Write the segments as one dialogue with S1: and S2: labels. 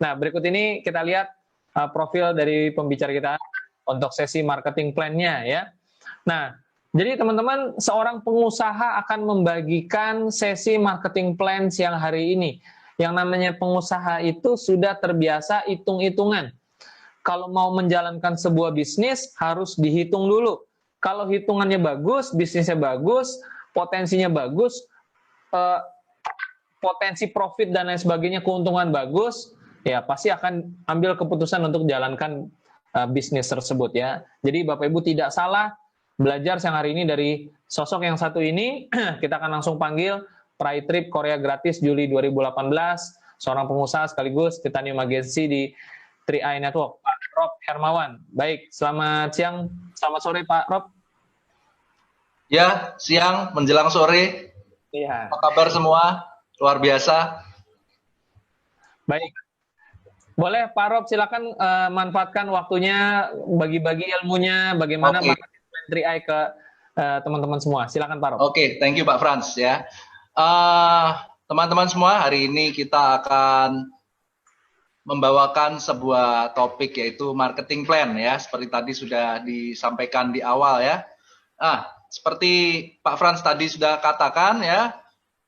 S1: Nah, berikut ini kita lihat profil dari pembicara kita untuk sesi marketing plan-nya ya. Nah, jadi teman-teman, seorang pengusaha akan membagikan sesi marketing plan siang hari ini. Yang namanya pengusaha itu sudah terbiasa hitung-hitungan. Kalau mau menjalankan sebuah bisnis, harus dihitung dulu. Kalau hitungannya bagus, bisnisnya bagus, potensinya bagus, potensi profit dan lain sebagainya, keuntungan bagus, ya pasti akan ambil keputusan untuk jalankan bisnis tersebut ya. Jadi Bapak Ibu tidak salah belajar siang hari ini dari sosok yang satu ini. Kita akan langsung panggil Pride Trip Korea Gratis Juli 2018, seorang pengusaha sekaligus titanium agency di 3i Network, Pak Rob Hermawan. Baik, selamat siang, selamat sore Pak Rob.
S2: Ya, siang menjelang sore.
S1: Iya.
S2: Apa kabar semua? Luar biasa.
S1: Baik. Boleh Pak Rob, silakan manfaatkan waktunya, bagi-bagi ilmunya, bagaimana marketing plan 3i ke teman-teman semua. Silakan Pak Rob.
S2: Oke, thank you Pak Frans ya. Teman-teman semua, hari ini kita akan membawakan sebuah topik yaitu marketing plan ya, seperti tadi sudah disampaikan di awal ya. Seperti Pak Frans tadi sudah katakan ya,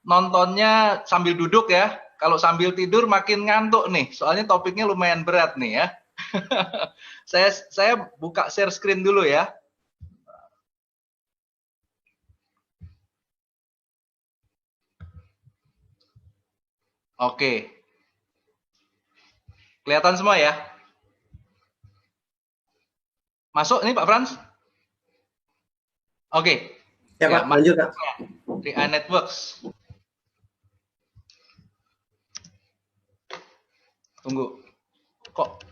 S2: nontonnya sambil duduk ya. Kalau sambil tidur makin ngantuk nih, soalnya topiknya lumayan berat nih ya. Saya buka share screen dulu ya. Oke. Kelihatan semua ya? Masuk nih Pak Frans? Oke.
S3: Ya Pak, lanjut Pak.
S2: 3i Networks. Tunggu. Kok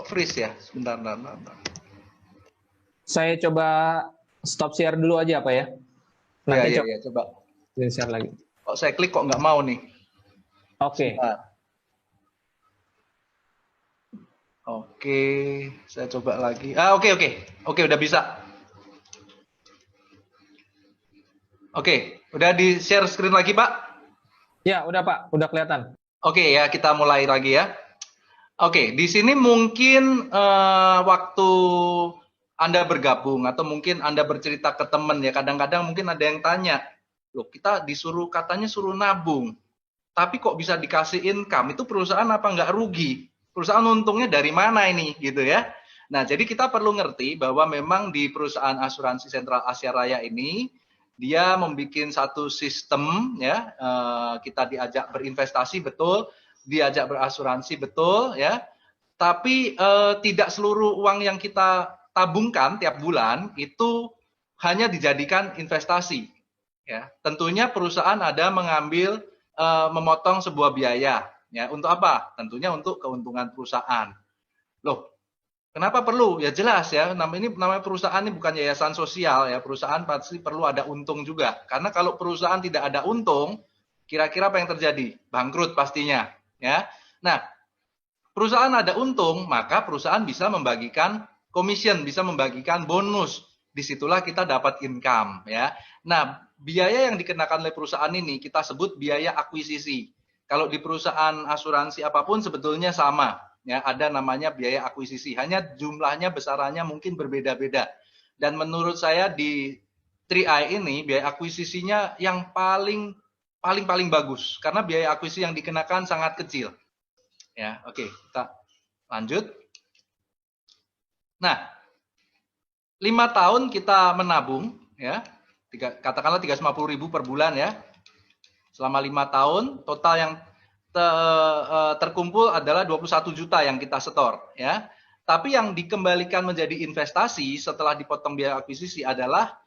S2: freeze ya? Sebentar.
S1: Saya coba stop share dulu aja Pak ya. Nanti
S2: coba.
S1: Share lagi.
S2: Kok saya klik kok nggak mau nih?
S1: Oke.
S2: Oke, saya coba lagi. Oke, udah bisa. Oke, udah di share screen lagi Pak?
S1: Ya, udah Pak, udah kelihatan.
S2: Oke ya, kita mulai lagi ya. Oke, di sini mungkin waktu Anda bergabung atau mungkin Anda bercerita ke teman ya, kadang-kadang mungkin ada yang tanya, loh kita katanya suruh nabung, tapi kok bisa dikasih income, itu perusahaan apa nggak rugi? Perusahaan untungnya dari mana ini gitu ya. Nah, jadi kita perlu ngerti bahwa memang di perusahaan asuransi Sentral Asia Raya ini, dia membuat satu sistem ya, kita diajak berinvestasi betul, diajak berasuransi betul ya, tapi tidak seluruh uang yang kita tabungkan tiap bulan itu hanya dijadikan investasi ya. Tentunya perusahaan ada mengambil memotong sebuah biaya ya, untuk apa? Tentunya untuk keuntungan perusahaan. Loh, kenapa perlu? Ya jelas ya, namanya perusahaan ini bukan yayasan sosial ya, perusahaan pasti perlu ada untung juga. Karena kalau perusahaan tidak ada untung, kira-kira apa yang terjadi? Bangkrut pastinya ya. Nah, perusahaan ada untung, maka perusahaan bisa membagikan commission, bisa membagikan bonus. Disitulah kita dapat income ya. Nah, biaya yang dikenakan oleh perusahaan ini kita sebut biaya akuisisi. Kalau di perusahaan asuransi apapun sebetulnya sama. Ya, ada namanya biaya akuisisi, hanya jumlahnya besarannya mungkin berbeda-beda. Dan menurut saya di 3i ini biaya akuisisinya yang paling bagus karena biaya akuisisi yang dikenakan sangat kecil. Ya, oke, kita lanjut. Nah, 5 tahun kita menabung ya, katakanlah 350.000 per bulan ya. Selama 5 tahun total yang terkumpul adalah 21 juta yang kita setor ya. Tapi yang dikembalikan menjadi investasi setelah dipotong biaya akuisisi adalah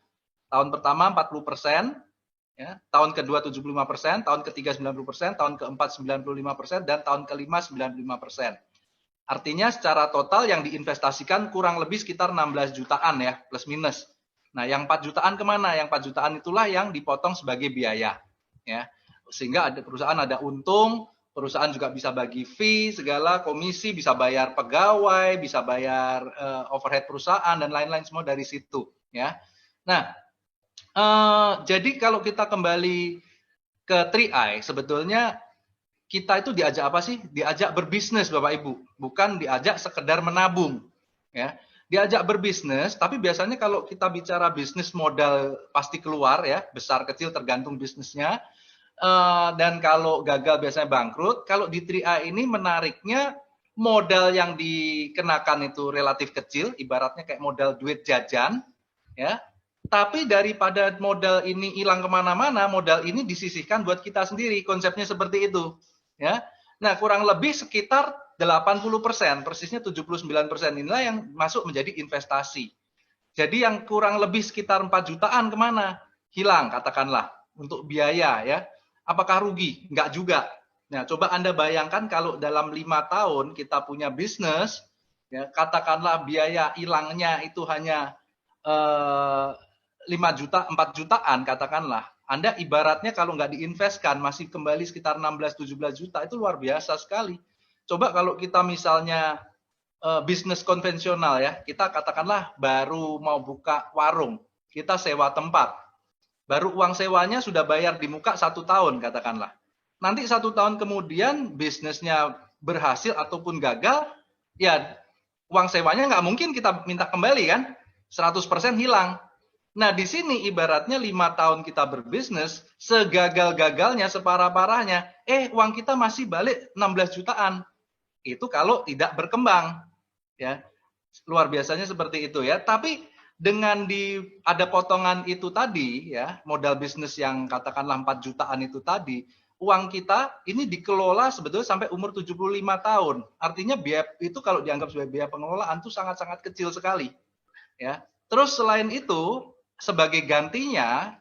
S2: tahun pertama 40%, ya, tahun kedua 75%, tahun ketiga 90%, tahun keempat 95%, dan tahun kelima 95%. Artinya secara total yang diinvestasikan kurang lebih sekitar 16 jutaan ya, plus minus. Nah, yang 4 jutaan kemana? Yang 4 jutaan itulah yang dipotong sebagai biaya. Ya. Sehingga perusahaan ada untung, perusahaan juga bisa bagi fee, segala komisi, bisa bayar pegawai, bisa bayar overhead perusahaan, dan lain-lain semua dari situ. Ya. Nah, jadi kalau kita kembali ke 3i, sebetulnya kita itu diajak apa sih? Diajak berbisnis Bapak Ibu, bukan diajak sekedar menabung. Ya, diajak berbisnis, tapi biasanya kalau kita bicara bisnis modal pasti keluar ya, besar kecil tergantung bisnisnya. Dan kalau gagal biasanya bangkrut. Kalau di 3A ini menariknya modal yang dikenakan itu relatif kecil, ibaratnya kayak modal duit jajan, ya. Tapi daripada modal ini hilang kemana-mana, modal ini disisihkan buat kita sendiri. Konsepnya seperti itu, ya. Nah, kurang lebih sekitar 80%, persisnya 79% inilah yang masuk menjadi investasi. Jadi yang kurang lebih sekitar 4 jutaan kemana? Hilang, katakanlah, untuk biaya ya. Apakah rugi? Enggak juga. Nah, coba Anda bayangkan kalau dalam 5 tahun kita punya bisnis, ya, katakanlah biaya hilangnya itu hanya 5 juta, 4 jutaan katakanlah. Anda ibaratnya kalau nggak diinvestkan masih kembali sekitar 16-17 juta, itu luar biasa sekali. Coba kalau kita misalnya bisnis konvensional ya, kita katakanlah baru mau buka warung, kita sewa tempat. Baru uang sewanya sudah bayar di muka 1 tahun katakanlah. Nanti 1 tahun kemudian bisnisnya berhasil ataupun gagal, ya uang sewanya nggak mungkin kita minta kembali kan, 100% hilang. Nah di sini ibaratnya 5 tahun kita berbisnis, segagal-gagalnya, separah-parahnya, uang kita masih balik 16 jutaan. Itu kalau tidak berkembang, ya luar biasanya seperti itu ya. Tapi dengan ada potongan itu tadi ya, modal bisnis yang katakanlah 4 jutaan itu tadi, uang kita ini dikelola sebetulnya sampai umur 75 tahun. Artinya biaya itu kalau dianggap sebagai biaya pengelolaan itu sangat-sangat kecil sekali. Ya. Terus selain itu, sebagai gantinya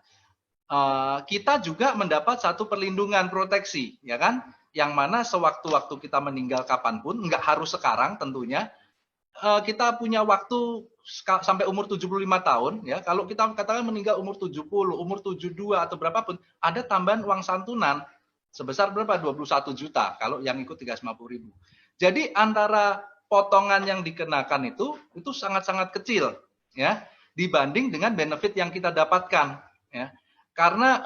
S2: kita juga mendapat satu perlindungan proteksi, ya kan? Yang mana sewaktu-waktu kita meninggal kapanpun, nggak harus sekarang tentunya, kita punya waktu sampai umur 75 tahun ya. Kalau kita katakan meninggal umur 70, umur 72 atau berapapun, ada tambahan uang santunan sebesar berapa? 21 juta kalau yang ikut 350.000. Jadi antara potongan yang dikenakan itu sangat-sangat kecil ya dibanding dengan benefit yang kita dapatkan ya. Karena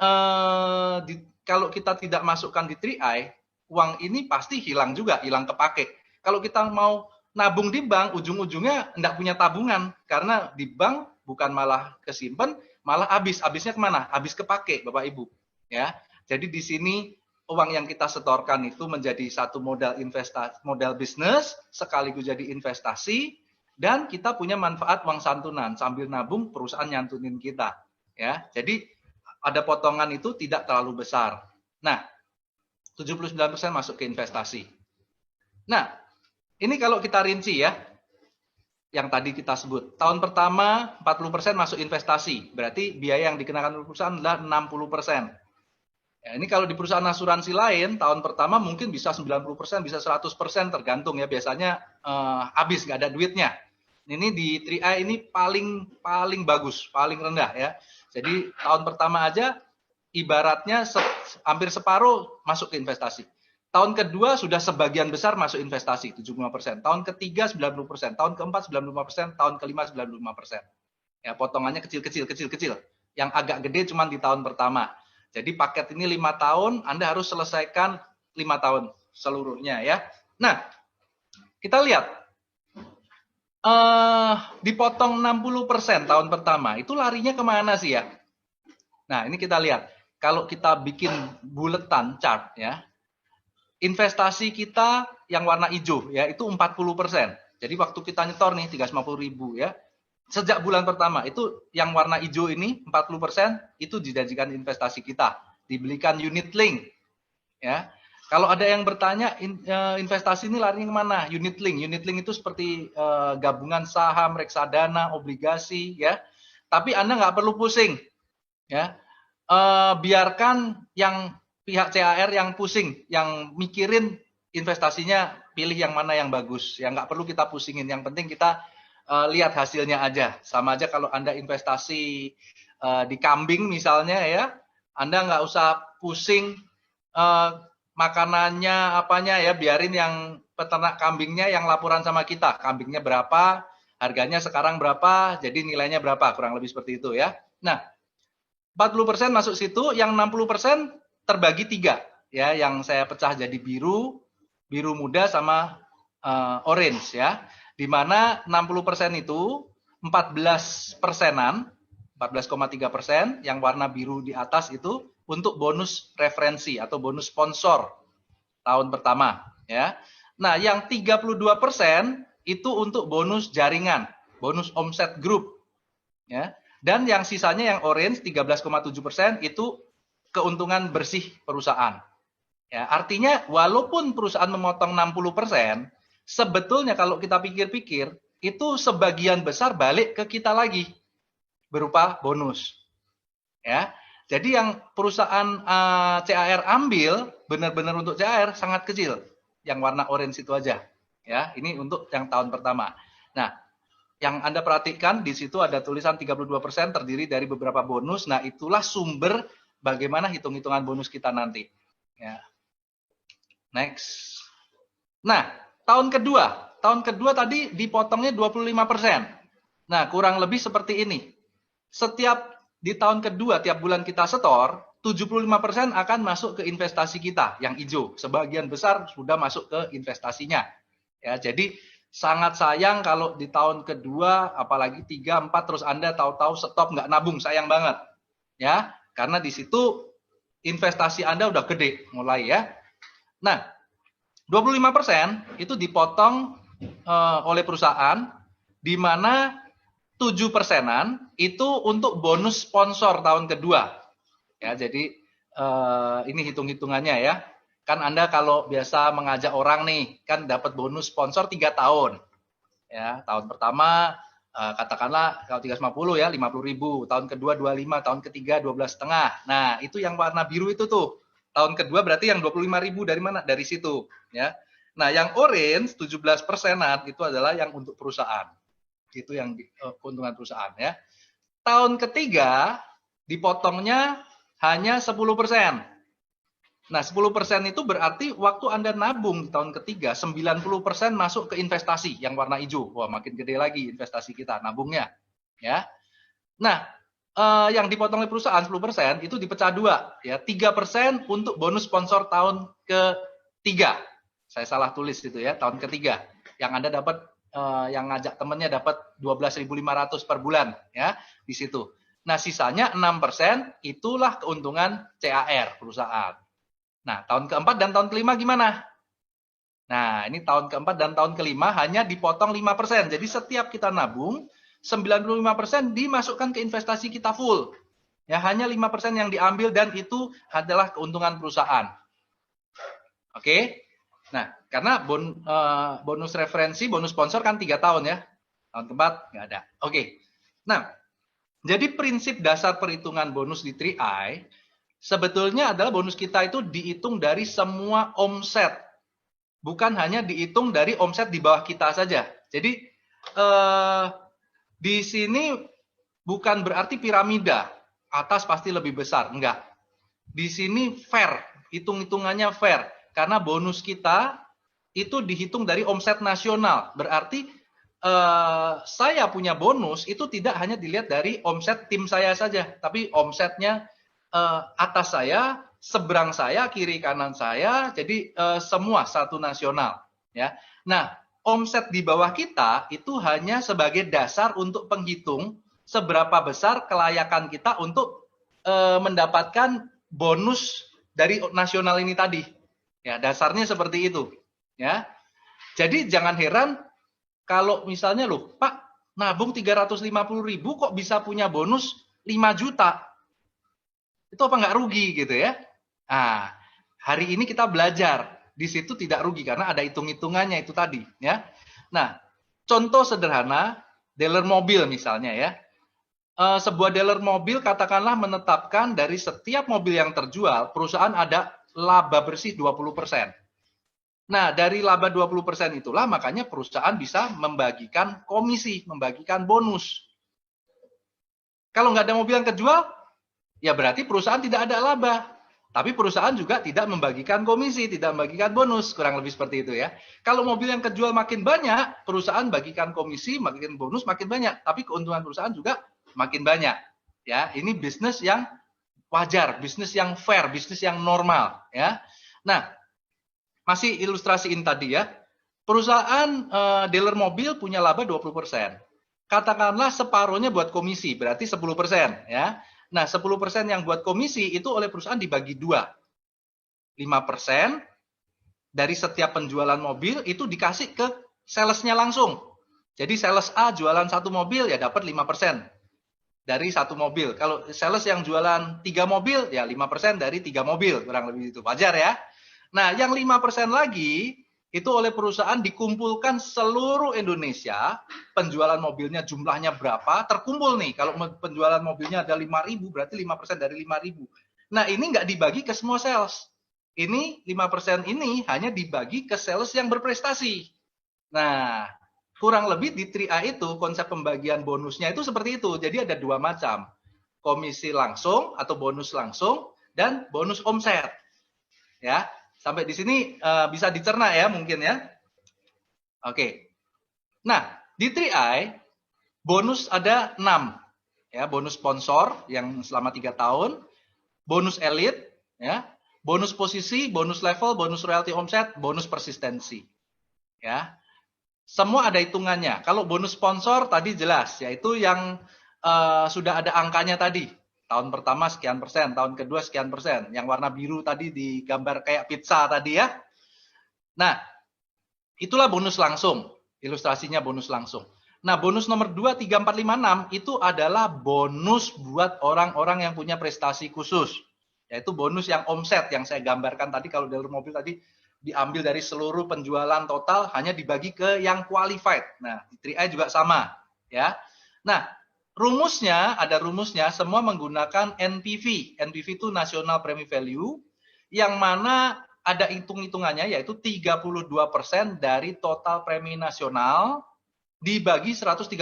S2: kalau kita tidak masukkan di 3i, uang ini pasti hilang juga, hilang kepake. Kalau kita mau nabung di bank, ujung-ujungnya enggak punya tabungan. Karena di bank bukan malah kesimpan, malah habisnya kemana? Habis kepake, Bapak Ibu. Ya, jadi di sini uang yang kita setorkan itu menjadi satu modal investasi, modal bisnis, sekaligus jadi investasi, dan kita punya manfaat uang santunan. Sambil nabung, perusahaan nyantunin kita. Ya, jadi ada potongan itu tidak terlalu besar. Nah, 79% masuk ke investasi. Nah, ini kalau kita rinci ya, yang tadi kita sebut. Tahun pertama 40% masuk investasi, berarti biaya yang dikenakan perusahaan adalah 60%. Ya, ini kalau di perusahaan asuransi lain, tahun pertama mungkin bisa 90%, bisa 100%, tergantung ya, biasanya habis, nggak ada duitnya. Ini di 3i ini paling bagus, paling rendah ya. Jadi tahun pertama aja ibaratnya hampir separuh masuk ke investasi. Tahun kedua sudah sebagian besar masuk investasi, 75%. Tahun ketiga 90%, tahun keempat 95%, tahun kelima 95%. Ya, potongannya kecil-kecil. Yang agak gede cuma di tahun pertama. Jadi paket ini 5 tahun, Anda harus selesaikan 5 tahun seluruhnya ya. Nah, kita lihat. Dipotong 60% tahun pertama, itu larinya kemana sih ya? Nah, ini kita lihat. Kalau kita bikin buletan chart ya, investasi kita yang warna hijau ya itu 40%. Jadi waktu kita nyetor nih 350.000 ya. Sejak bulan pertama itu yang warna hijau ini 40% itu dijadikan investasi kita, dibelikan unit link. Ya. Kalau ada yang bertanya investasi ini larinya kemana? Unit link itu seperti gabungan saham, reksadana, obligasi ya. Tapi Anda nggak perlu pusing. Ya. Biarkan yang pihak CAR yang pusing, yang mikirin investasinya, pilih yang mana yang bagus. Yang nggak perlu kita pusingin. Yang penting kita lihat hasilnya aja. Sama aja kalau Anda investasi di kambing misalnya ya, Anda nggak usah pusing makanannya apanya ya, biarin yang peternak kambingnya yang laporan sama kita. Kambingnya berapa, harganya sekarang berapa, jadi nilainya berapa, kurang lebih seperti itu ya. Nah, 40% masuk situ, yang 60% terbagi 3. ya yang saya pecah jadi biru, biru muda sama orange ya. Di mana 60% itu 14%-an, 14,3% yang warna biru di atas itu untuk bonus referensi atau bonus sponsor tahun pertama ya. Nah, yang 32% itu untuk bonus jaringan, bonus omset grup ya. Dan yang sisanya yang orange 13,7% itu keuntungan bersih perusahaan. Ya, artinya walaupun perusahaan memotong 60%, sebetulnya kalau kita pikir-pikir itu sebagian besar balik ke kita lagi berupa bonus. Ya. Jadi yang perusahaan CAR ambil benar-benar untuk CAR sangat kecil, yang warna orange itu aja. Ya, ini untuk yang tahun pertama. Nah, yang Anda perhatikan di situ ada tulisan 32% terdiri dari beberapa bonus. Nah, itulah sumber bagaimana hitung-hitungan bonus kita nanti. Ya. Next. Nah, tahun kedua tadi dipotongnya 25%. Nah, kurang lebih seperti ini. Setiap di tahun kedua, tiap bulan kita setor, 75% akan masuk ke investasi kita, yang hijau. Sebagian besar sudah masuk ke investasinya. Ya, jadi sangat sayang kalau di tahun kedua, apalagi 3, 4, terus Anda tahu-tahu stop, nggak nabung, sayang banget. Ya, karena di situ investasi Anda udah gede mulai ya. Nah, 25% itu dipotong oleh perusahaan, di mana 7%-an itu untuk bonus sponsor tahun kedua. Ya, jadi ini hitung-hitungannya ya. Kan Anda kalau biasa mengajak orang nih, kan dapat bonus sponsor 3 tahun. Ya, tahun pertama katakanlah kalau 350 ya 50.000, tahun kedua 25, tahun ketiga 12,5. Nah, itu yang warna biru itu tuh. Tahun kedua berarti yang 25.000 dari mana? Dari situ, ya. Nah, yang orange 17%-an itu adalah yang untuk perusahaan. Itu yang keuntungan perusahaan ya. Tahun ketiga dipotongnya hanya 10%. Nah, 10% itu berarti waktu Anda nabung di tahun ketiga, 90% masuk ke investasi yang warna hijau. Wah, makin gede lagi investasi kita nabungnya, ya. Nah, yang dipotong oleh perusahaan 10% itu dipecah dua, ya. 3% untuk bonus sponsor tahun ketiga. Saya salah tulis itu ya, tahun ketiga. Yang Anda dapat yang ngajak temennya dapat 12.500 per bulan, ya, di situ. Nah, sisanya 6% itulah keuntungan CAR perusahaan. Nah, tahun keempat dan tahun kelima gimana? Nah, ini tahun keempat dan tahun kelima hanya dipotong 5%. Jadi setiap kita nabung, 95% dimasukkan ke investasi kita full. Ya, hanya 5% yang diambil dan itu adalah keuntungan perusahaan. Oke? Nah, karena bonus referensi, bonus sponsor kan 3 tahun ya. Tahun keempat nggak ada. Oke. Nah, jadi prinsip dasar perhitungan bonus di 3i sebetulnya adalah bonus kita itu dihitung dari semua omset. Bukan hanya dihitung dari omset di bawah kita saja. Jadi di sini bukan berarti piramida. Atas pasti lebih besar. Enggak. Di sini fair. Hitung-hitungannya fair. Karena bonus kita itu dihitung dari omset nasional. Berarti saya punya bonus itu tidak hanya dilihat dari omset tim saya saja. Tapi omsetnya atas saya, seberang saya, kiri kanan saya, jadi semua satu nasional. Ya. Nah, omset di bawah kita itu hanya sebagai dasar untuk penghitung seberapa besar kelayakan kita untuk mendapatkan bonus dari nasional ini tadi. Ya, dasarnya seperti itu. Ya, jadi jangan heran kalau misalnya loh, Pak, nabung 350.000 kok bisa punya bonus 5 juta. Itu apa nggak rugi gitu ya? Nah, hari ini kita belajar di situ tidak rugi karena ada hitung-hitungannya itu tadi ya. Nah, contoh sederhana dealer mobil misalnya ya. Sebuah dealer mobil katakanlah menetapkan dari setiap mobil yang terjual perusahaan ada laba bersih 20%. Nah, dari laba 20% itulah makanya perusahaan bisa membagikan komisi, membagikan bonus. Kalau nggak ada mobil yang terjual, ya berarti perusahaan tidak ada laba. Tapi perusahaan juga tidak membagikan komisi, tidak membagikan bonus. Kurang lebih seperti itu ya. Kalau mobil yang kejual makin banyak, perusahaan bagikan komisi, bagikan bonus makin banyak. Tapi keuntungan perusahaan juga makin banyak. Ya, ini bisnis yang wajar, bisnis yang fair, bisnis yang normal. Ya. Nah, masih ilustrasiin tadi ya. Perusahaan dealer mobil punya laba 20%. Katakanlah separuhnya buat komisi, berarti 10% ya. Nah, 10% yang buat komisi itu oleh perusahaan dibagi dua. 5% dari setiap penjualan mobil itu dikasih ke salesnya langsung. Jadi sales A jualan satu mobil ya dapat 5% dari satu mobil. Kalau sales yang jualan 3 mobil ya 5% dari 3 mobil, kurang lebih itu. Wajar ya. Nah, yang 5% lagi itu oleh perusahaan dikumpulkan seluruh Indonesia, penjualan mobilnya jumlahnya berapa, terkumpul nih. Kalau penjualan mobilnya ada 5.000, berarti 5% dari 5.000. Nah, ini nggak dibagi ke semua sales. Ini 5% ini hanya dibagi ke sales yang berprestasi. Nah, kurang lebih di 3A itu konsep pembagian bonusnya itu seperti itu. Jadi ada dua macam. Komisi langsung atau bonus langsung dan bonus omset. Ya, sampai di sini bisa dicerna ya mungkin ya. Oke. Nah, di 3I bonus ada 6. Ya, bonus sponsor yang selama 3 tahun, bonus elit, ya, bonus posisi, bonus level, bonus royalty omset, bonus persistensi. Ya. Semua ada hitungannya. Kalau bonus sponsor tadi jelas, yaitu yang sudah ada angkanya tadi. Tahun pertama sekian persen, tahun kedua sekian persen. Yang warna biru tadi digambar kayak pizza tadi ya. Nah, itulah bonus langsung. Ilustrasinya bonus langsung. Nah, bonus nomor 2, 3, 4, 5, 6 itu adalah bonus buat orang-orang yang punya prestasi khusus. Yaitu bonus yang omset yang saya gambarkan tadi kalau dealer mobil tadi diambil dari seluruh penjualan total hanya dibagi ke yang qualified. Nah, di 3i juga sama, ya. Nah, rumusnya ada rumusnya semua menggunakan NPV. NPV itu National Premi Value yang mana ada hitung-hitungannya yaitu 32% dari total premi nasional dibagi 137%.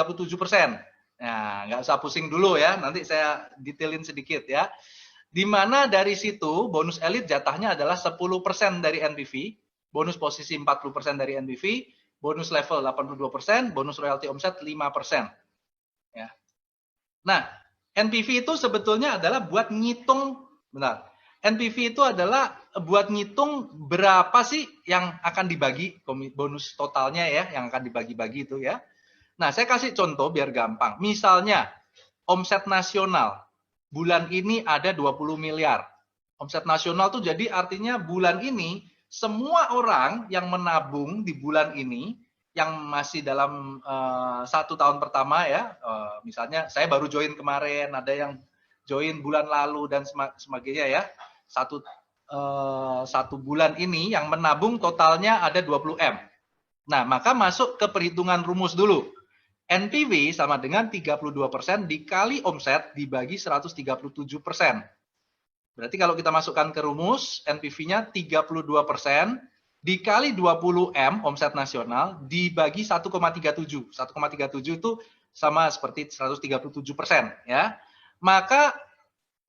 S2: Nah, nggak usah pusing dulu ya, nanti saya detailin sedikit ya. Di mana dari situ bonus elit jatahnya adalah 10% dari NPV, bonus posisi 40% dari NPV, bonus level 82%, bonus royalty omset 5%. Ya. Nah, NPV itu sebetulnya adalah buat ngitung, benar. NPV itu adalah buat ngitung berapa sih yang akan dibagi bonus totalnya ya, yang akan dibagi-bagi itu ya. Nah, saya kasih contoh biar gampang. Misalnya omset nasional bulan ini ada 20 miliar. Omset nasional tuh jadi artinya bulan ini semua orang yang menabung di bulan ini yang masih dalam 1 tahun pertama ya, misalnya saya baru join kemarin, ada yang join bulan lalu dan sebagainya ya. Satu bulan ini yang menabung totalnya ada 20 M. Nah, maka masuk ke perhitungan rumus dulu. NPV sama dengan 32% dikali omset dibagi 137%. Berarti kalau kita masukkan ke rumus, NPV-nya 32% dikali 20M omset nasional dibagi 1,37. 1,37 itu sama seperti 137% ya. Maka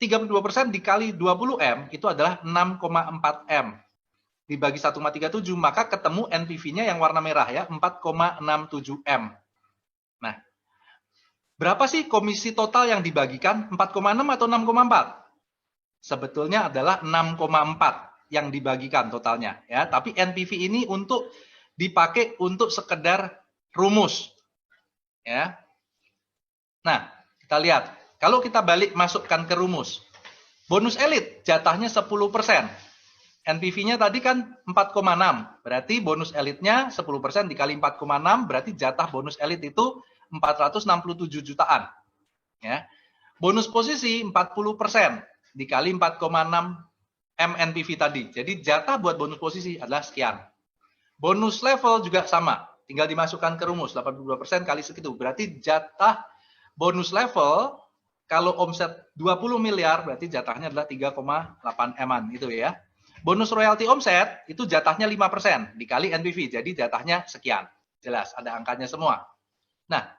S2: 32% dikali 20M itu adalah 6,4M. Dibagi 1,37 maka ketemu NPV-nya yang warna merah ya, 4,67M. Nah, berapa sih komisi total yang dibagikan? 4,6 atau 6,4? Sebetulnya adalah 6,4 yang dibagikan totalnya ya, tapi NPV ini untuk dipakai untuk sekedar rumus ya. Nah, kita lihat. Kalau kita balik masukkan ke rumus. Bonus elit jatahnya 10%. NPV-nya tadi kan 4,6. Berarti bonus elitnya 10% dikali 4,6 berarti jatah bonus elit itu 467 jutaan. Ya. Bonus posisi 40% dikali 4,6 MNPV tadi. Jadi jatah buat bonus posisi adalah sekian. Bonus level juga sama. Tinggal dimasukkan ke rumus 82% kali segitu. Berarti jatah bonus level kalau omset 20 miliar berarti jatahnya adalah 3,8 M-an itu ya. Bonus royalty omset itu jatahnya 5% dikali NPV. Jadi jatahnya sekian. Jelas ada angkanya semua. Nah,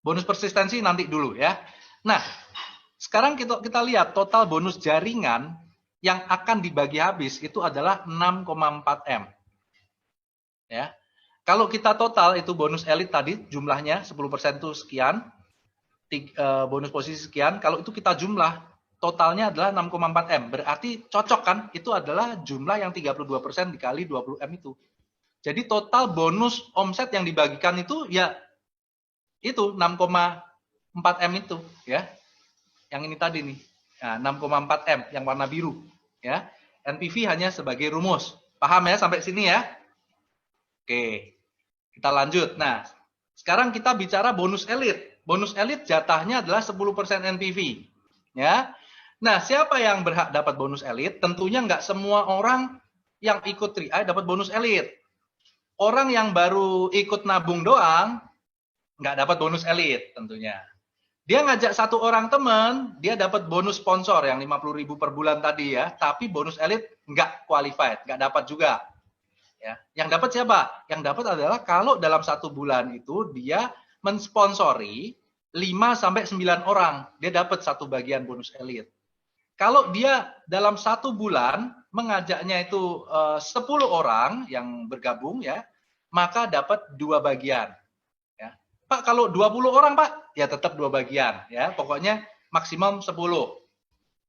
S2: bonus persistensi nanti dulu ya. Nah, sekarang kita lihat total bonus jaringan yang akan dibagi habis itu adalah 6,4 M. Ya. Kalau kita total itu bonus elit tadi jumlahnya 10% itu sekian, bonus posisi sekian, kalau itu kita jumlah totalnya adalah 6,4 M. Berarti cocok kan? Itu adalah jumlah yang 32% dikali 20 M itu. Jadi total bonus omset yang dibagikan itu ya itu 6,4 M itu ya. Yang ini tadi nih. Nah, 6,4 M yang warna biru ya. NPV hanya sebagai rumus. Paham ya sampai sini ya? Oke. Kita lanjut. Nah, sekarang kita bicara bonus elit. Bonus elit jatahnya adalah 10% NPV. Ya. Nah, siapa yang berhak dapat bonus elit? Tentunya nggak semua orang yang ikut 3i dapat bonus elit. Orang yang baru ikut nabung doang, nggak dapat bonus elit tentunya. Dia ngajak satu orang teman, dia dapat bonus sponsor yang 50.000 per bulan tadi ya, tapi bonus elit nggak qualified, nggak dapat juga. Ya. Yang dapat siapa? Yang dapat adalah kalau dalam satu bulan itu dia mensponsori 5-9 orang, dia dapat satu bagian bonus elit. Kalau dia dalam satu bulan mengajaknya itu 10 orang yang bergabung ya, maka dapat 2 bagian. Ya. Pak, kalau 20 orang Pak, ya tetap 2 bagian ya. Pokoknya maksimum 10.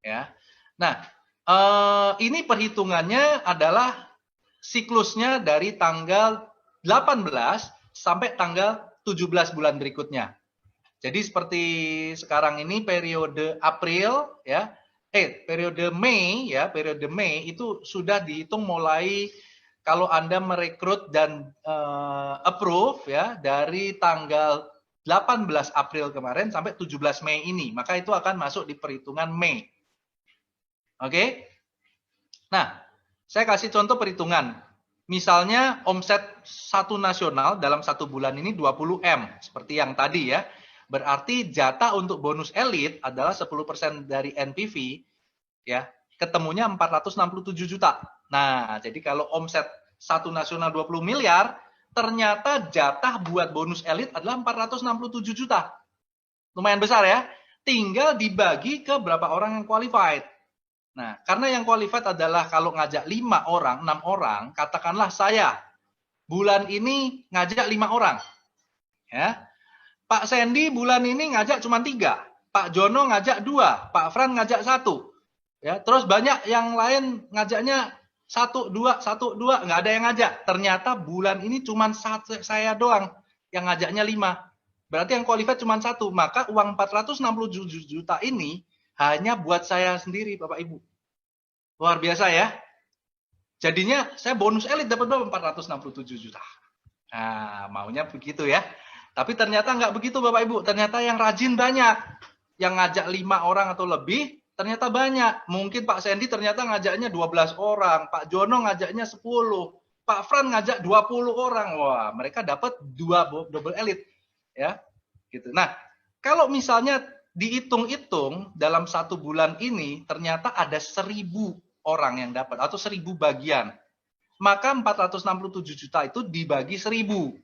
S2: Ya. Nah, ini perhitungannya adalah siklusnya dari tanggal 18 sampai tanggal 17 bulan berikutnya. Jadi seperti sekarang ini periode April ya, periode Mei ya, periode Mei itu sudah dihitung mulai kalau Anda merekrut dan approve ya dari tanggal 18 April kemarin sampai 17 Mei ini, maka itu akan masuk di perhitungan Mei. Oke? Nah, saya kasih contoh perhitungan. Misalnya omset satu nasional dalam satu bulan ini 20 M, seperti yang tadi ya. Berarti jatah untuk bonus elit adalah 10% dari NPV, ya, ketemunya 467 juta. Nah, jadi kalau omset satu nasional 20 miliar, ternyata jatah buat bonus elit adalah 467 juta. Lumayan besar ya. Tinggal dibagi ke berapa orang yang qualified. Nah, karena yang qualified adalah kalau ngajak 5 orang, 6 orang, katakanlah saya bulan ini ngajak 5 orang. Ya. Pak Sandy bulan ini ngajak cuma 3, Pak Jono ngajak 2, Pak Fran ngajak 1. Ya, terus banyak yang lain ngajaknya 1, 2, 1, 2, nggak ada yang ngajak. Ternyata bulan ini cuma saya doang yang ngajaknya 5. Berarti yang qualified cuma 1, maka uang 467 juta ini hanya buat saya sendiri, Bapak Ibu. Luar biasa ya. Jadinya saya bonus elit dapat berapa? 467 juta. Nah, maunya begitu ya. Tapi ternyata nggak begitu Bapak Ibu. Ternyata yang rajin banyak. Yang ngajak 5 orang atau lebih, ternyata banyak. Mungkin Pak Sandy ternyata ngajaknya 12 orang. Pak Jono ngajaknya 10. Pak Fran ngajak 20 orang. Wah, mereka dapat 2 double elite. Ya, gitu. Nah, kalau misalnya dihitung-hitung dalam satu bulan ini, ternyata ada 1.000 orang yang dapat. Atau 1.000 bagian. Maka 467 juta itu dibagi 1.000.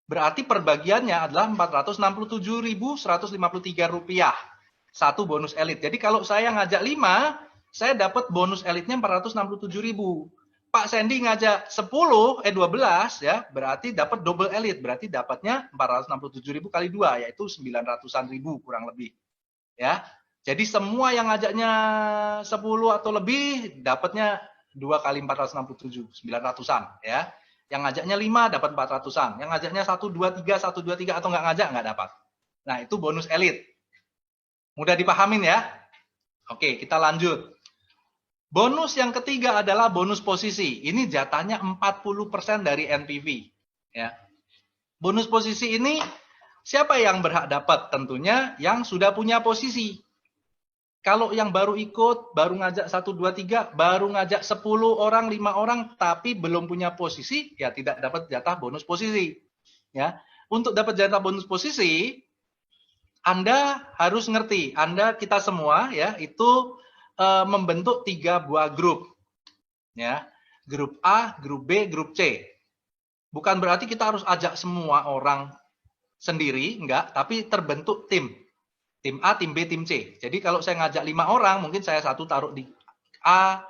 S2: Berarti perbagiannya adalah Rp467.153 satu bonus elit. Jadi kalau saya ngajak 5, saya dapat bonus elitnya 467.000. Pak Sandy ngajak 12 ya, berarti dapat double elit, berarti dapatnya 467.000 kali 2 yaitu 900-an ribu kurang lebih. Ya. Jadi semua yang ngajaknya 10 atau lebih dapatnya 2 kali 467, 900-an ya. Yang ngajaknya 5 dapat 400-an. Yang ngajaknya 123 atau nggak ngajak nggak dapat. Nah, itu bonus elit. Mudah dipahamin ya? Oke, kita lanjut. Bonus yang ketiga adalah bonus posisi. Ini jatahnya 40% dari NPV. Ya. Bonus posisi ini siapa yang berhak dapat? Tentunya yang sudah punya posisi. Kalau yang baru ikut, baru ngajak 1, 2, 3, baru ngajak 10 orang, 5 orang, tapi belum punya posisi, ya tidak dapat jatah bonus posisi. Ya, untuk dapat jatah bonus posisi, Anda harus ngerti, kita semua ya itu membentuk 3 buah grup. Ya, grup A, grup B, grup C. Bukan berarti kita harus ajak semua orang sendiri, enggak, tapi terbentuk tim. Tim A, tim B, tim C. Jadi kalau saya ngajak 5 orang, mungkin saya satu taruh di A,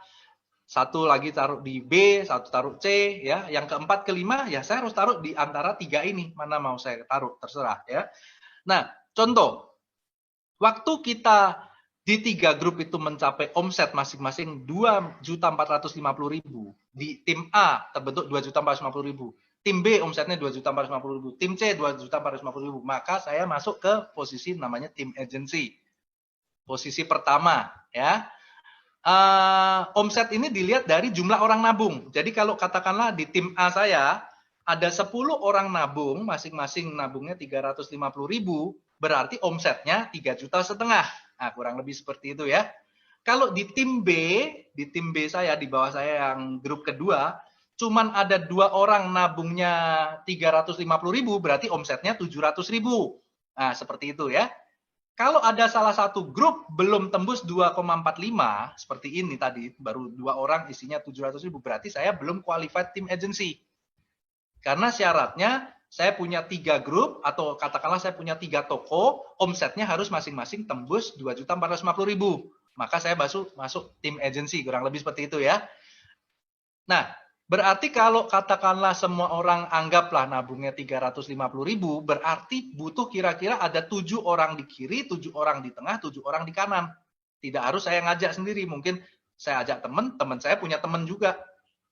S2: satu lagi taruh di B, satu taruh C, ya. Yang keempat, kelima, ya saya harus taruh di antara 3 ini. Mana mau saya taruh, terserah, ya. Nah, contoh. Waktu kita di 3 grup itu mencapai omset masing-masing 2.450.000. Di tim A terbentuk 2.450.000. Tim B omsetnya 2.450.000. Tim C 2.450.000. Maka saya masuk ke posisi namanya tim agency. Posisi pertama, ya. Omset ini dilihat dari jumlah orang nabung. Jadi kalau katakanlah di tim A saya ada 10 orang nabung, masing-masing nabungnya 350.000, berarti omsetnya 3,5 juta. Nah, kurang lebih seperti itu ya. Kalau di tim B saya, di bawah saya yang grup kedua, cuman ada 2 orang nabungnya 350.000, berarti omsetnya 700.000. Nah, seperti itu ya. Kalau ada salah satu grup belum tembus 2,45, seperti ini tadi, baru 2 orang isinya 700.000, berarti saya belum qualified team agency. Karena syaratnya saya punya 3 grup, atau katakanlah saya punya 3 toko, omsetnya harus masing-masing tembus 2.450.000. Maka saya masuk tim agency, kurang lebih seperti itu ya. Nah, berarti kalau katakanlah semua orang anggaplah nabungnya 350.000, berarti butuh kira-kira ada 7 orang di kiri, 7 orang di tengah, 7 orang di kanan. Tidak harus saya ngajak sendiri, mungkin saya ajak teman saya punya teman juga.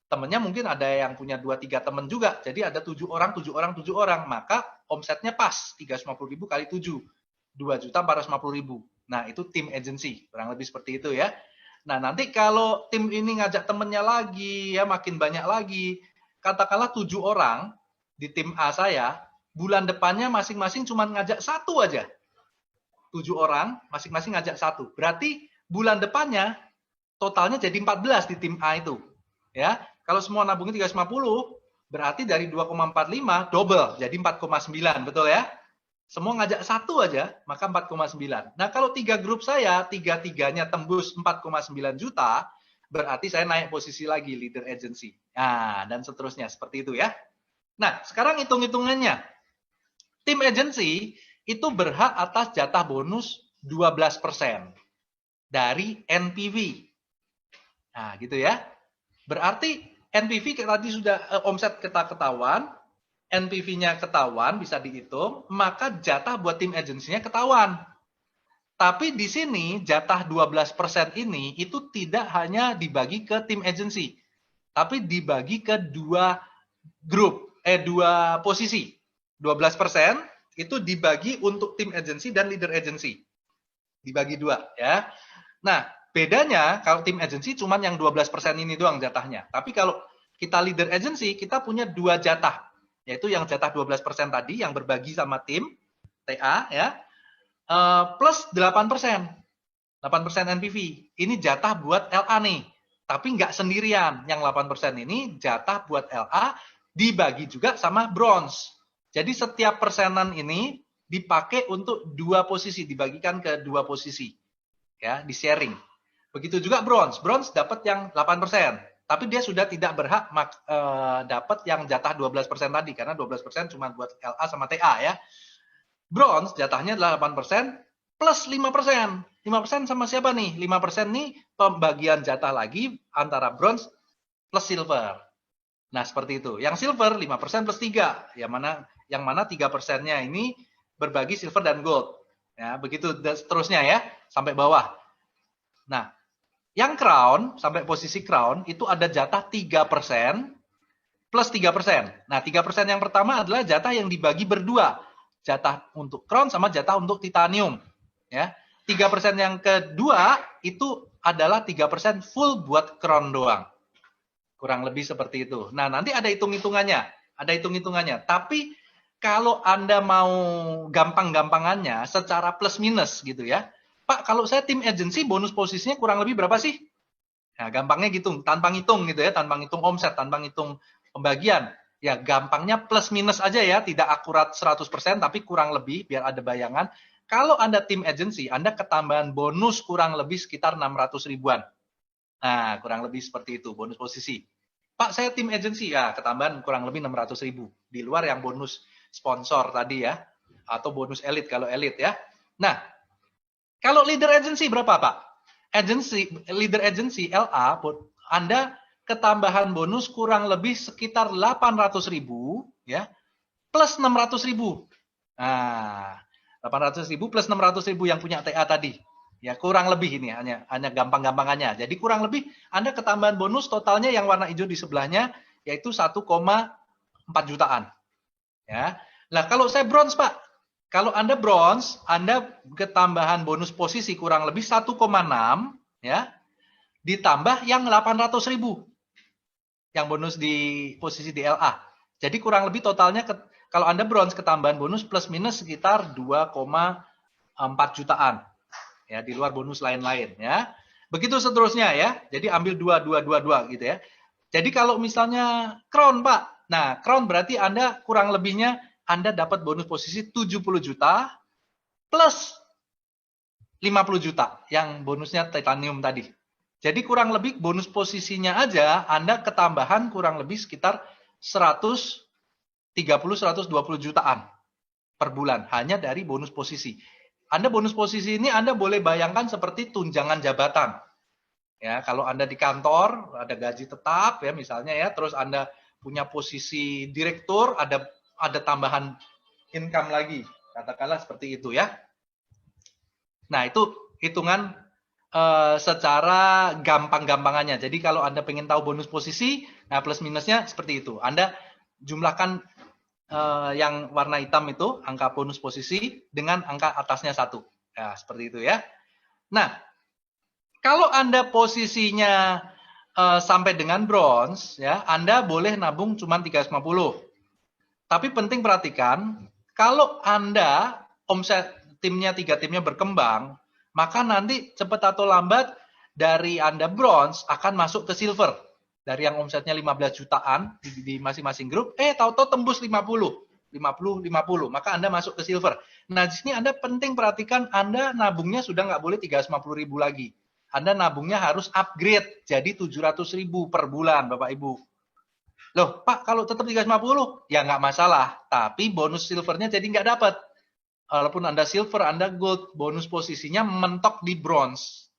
S2: Temennya mungkin ada yang punya 2-3 teman juga. Jadi ada 7 orang, 7 orang, 7 orang. Maka omsetnya pas, 350.000 kali 7. 2.450.000. Nah, itu tim agency. Kurang lebih seperti itu ya. Nah, nanti kalau tim ini ngajak temennya lagi, ya makin banyak lagi. Katakanlah 7 orang di tim A saya, bulan depannya masing-masing cuma ngajak 1 aja. 7 orang, masing-masing ngajak 1. Berarti bulan depannya totalnya jadi 14 di tim A itu. Ya, kalau semua nabungnya 350, berarti dari 2,45 double, jadi 4,9, betul ya? Semua ngajak 1 aja, maka 4,9. Nah, kalau 3 grup saya, 3-3-nya tembus 4,9 juta, berarti saya naik posisi lagi, leader agency. Nah, dan seterusnya, seperti itu ya. Nah, sekarang hitung-hitungannya. Tim agency itu berhak atas jatah bonus 12% dari NPV. Nah, gitu ya. Berarti NPV tadi sudah omset kita ketahuan, NPV-nya ketahuan, bisa dihitung, maka jatah buat tim agensinya ketahuan. Tapi di sini jatah 12% ini itu tidak hanya dibagi ke tim agensi, tapi dibagi ke 2 posisi. 12% itu dibagi untuk tim agensi dan leader agency. Dibagi 2 ya. Nah, bedanya kalau tim agency cuma yang 12% ini doang jatahnya. Tapi kalau kita leader agency, kita punya 2 jatah. Yaitu yang jatah 12% tadi yang berbagi sama tim TA ya. Plus 8%. 8% NPV. Ini jatah buat LA nih. Tapi nggak sendirian. Yang 8% ini jatah buat LA dibagi juga sama bronze. Jadi setiap persenan ini dipakai untuk 2 posisi, dibagikan ke 2 posisi. Ya, di sharing. Begitu juga bronze. Bronze dapat yang 8%. Tapi dia sudah tidak berhak dapat yang jatah 12% tadi. Karena 12% cuma buat LA sama TA ya. Bronze jatahnya adalah 8% plus 5%. 5% sama siapa nih? 5% nih pembagian jatah lagi antara bronze plus silver. Nah, seperti itu. Yang silver 5% plus 3. Yang mana 3%-nya ini berbagi silver dan gold. Ya, begitu seterusnya ya, sampai bawah. Nah, yang crown, sampai posisi crown, itu ada jatah 3% plus 3%. Nah, 3% yang pertama adalah jatah yang dibagi berdua. Jatah untuk crown sama jatah untuk titanium. Ya, 3% yang kedua itu adalah 3% full buat crown doang. Kurang lebih seperti itu. Nah, nanti ada hitung-hitungannya. Tapi kalau Anda mau gampang-gampangannya secara plus minus gitu ya. Pak, kalau saya tim agency bonus posisinya kurang lebih berapa sih? Nah, gampangnya gitu, tanpa ngitung gitu ya, tanpa ngitung omset, tanpa ngitung pembagian. Ya, gampangnya plus minus aja ya, tidak akurat 100%, tapi kurang lebih biar ada bayangan. Kalau Anda tim agency, Anda ketambahan bonus kurang lebih sekitar 600 ribuan. Nah, kurang lebih seperti itu, bonus posisi. Pak, saya tim agency, ya ketambahan kurang lebih 600 ribu. Di luar yang bonus sponsor tadi ya, atau bonus elit kalau elit ya. Nah, kalau leader agency berapa Pak? Leader agency, LA, Anda ketambahan bonus kurang lebih sekitar 800 ribu, ya, plus 600 ribu. Nah, 800 ribu plus 600 ribu yang punya TA tadi. Ya, kurang lebih ini hanya gampang-gampangannya. Jadi kurang lebih Anda ketambahan bonus totalnya yang warna hijau di sebelahnya yaitu 1,4 jutaan. Ya. Nah, kalau saya bronze, Pak. Kalau Anda bronze, Anda ketambahan bonus posisi kurang lebih 1,6 ya. Ditambah yang 800.000. Yang bonus di posisi di LA. Jadi kurang lebih totalnya kalau Anda bronze ketambahan bonus plus minus sekitar 2,4 jutaan. Ya, di luar bonus lain-lain ya. Begitu seterusnya ya. Jadi ambil 2 gitu ya. Jadi kalau misalnya crown, Pak. Nah, crown berarti Anda kurang lebihnya Anda dapat bonus posisi 70 juta plus 50 juta yang bonusnya titanium tadi. Jadi kurang lebih bonus posisinya aja Anda ketambahan kurang lebih sekitar 130-120 jutaan per bulan hanya dari bonus posisi. Anda bonus posisi ini Anda boleh bayangkan seperti tunjangan jabatan. Ya, kalau Anda di kantor ada gaji tetap ya misalnya ya, terus Anda punya posisi direktur, ada tambahan income lagi. Katakanlah seperti itu ya. Nah, itu hitungan secara gampang-gampangannya. Jadi kalau Anda pengen tahu bonus posisi, nah plus minusnya seperti itu. Anda jumlahkan yang warna hitam itu, angka bonus posisi, dengan angka atasnya 1. Ya, seperti itu ya. Nah, kalau Anda posisinya sampai dengan bronze, ya, Anda boleh nabung cuma 350. Tapi penting perhatikan, kalau Anda omset timnya 3 timnya berkembang, maka nanti cepat atau lambat dari Anda bronze akan masuk ke silver. Dari yang omsetnya 15 jutaan di masing-masing grup, tahu-tahu tembus 50, maka Anda masuk ke silver. Nah, di sini Anda penting perhatikan Anda nabungnya sudah nggak boleh 350.000 lagi. Anda nabungnya harus upgrade jadi 700.000 per bulan, Bapak Ibu. Loh, Pak, kalau tetap 350, ya nggak masalah. Tapi bonus silvernya jadi nggak dapat. Walaupun Anda silver, Anda gold, bonus posisinya mentok di bronze.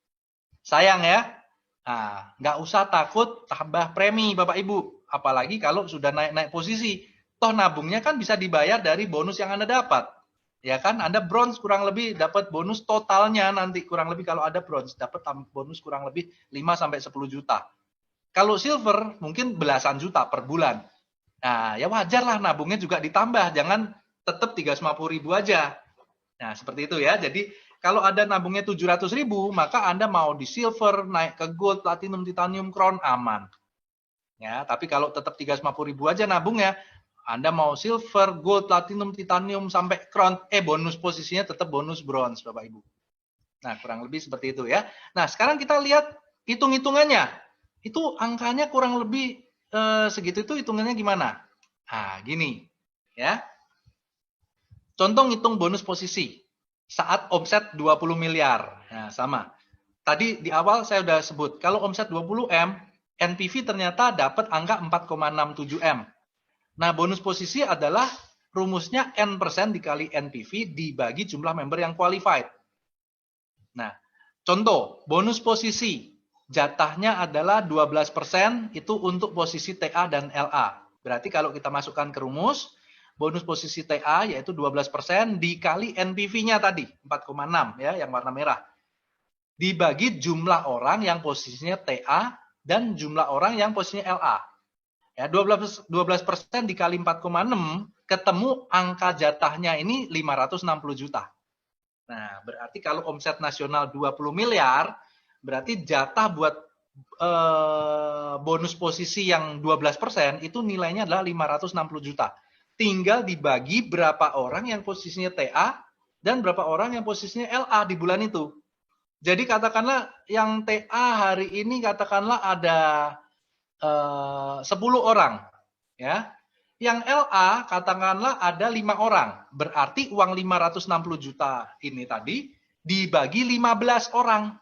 S2: Sayang ya. Nah, nggak usah takut tambah premi, Bapak Ibu. Apalagi kalau sudah naik-naik posisi. Toh nabungnya kan bisa dibayar dari bonus yang Anda dapat. Ya kan, Anda bronze kurang lebih dapat bonus totalnya nanti. Kurang lebih kalau ada bronze, dapat bonus kurang lebih 5-10 juta. Kalau silver, mungkin belasan juta per bulan. Nah, ya wajar lah nabungnya juga ditambah. Jangan tetap 350.000 aja. Nah, seperti itu ya. Jadi, kalau ada nabungnya 700.000, maka Anda mau di silver, naik ke gold, platinum, titanium, crown, aman. Ya, tapi kalau tetap 350.000 aja nabungnya, Anda mau silver, gold, platinum, titanium, sampai crown, bonus posisinya tetap bonus bronze, Bapak Ibu. Nah, kurang lebih seperti itu ya. Nah, sekarang kita lihat hitung-hitungannya. Itu angkanya kurang lebih segitu itu hitungannya gimana? Nah, gini. Ya. Contoh ngitung bonus posisi saat omset 20 miliar. Nah, sama. Tadi di awal saya sudah sebut, kalau omset 20 M, NPV ternyata dapat angka 4,67 M. Nah, bonus posisi adalah rumusnya N% dikali NPV dibagi jumlah member yang qualified. Nah, contoh, bonus posisi jatahnya adalah 12% itu untuk posisi TA dan LA. Berarti kalau kita masukkan ke rumus, bonus posisi TA yaitu 12% dikali NPV-nya tadi, 4,6 ya, yang warna merah. Dibagi jumlah orang yang posisinya TA dan jumlah orang yang posisinya LA. Ya, 12% dikali 4,6 ketemu angka jatahnya ini 560 juta. Nah, berarti kalau omset nasional 20 miliar, berarti jatah buat bonus posisi yang 12% itu nilainya adalah 560 juta. Tinggal dibagi berapa orang yang posisinya TA dan berapa orang yang posisinya LA di bulan itu. Jadi katakanlah yang TA hari ini katakanlah ada 10 orang. Ya. Yang LA katakanlah ada 5 orang. Berarti uang 560 juta ini tadi dibagi 15 orang.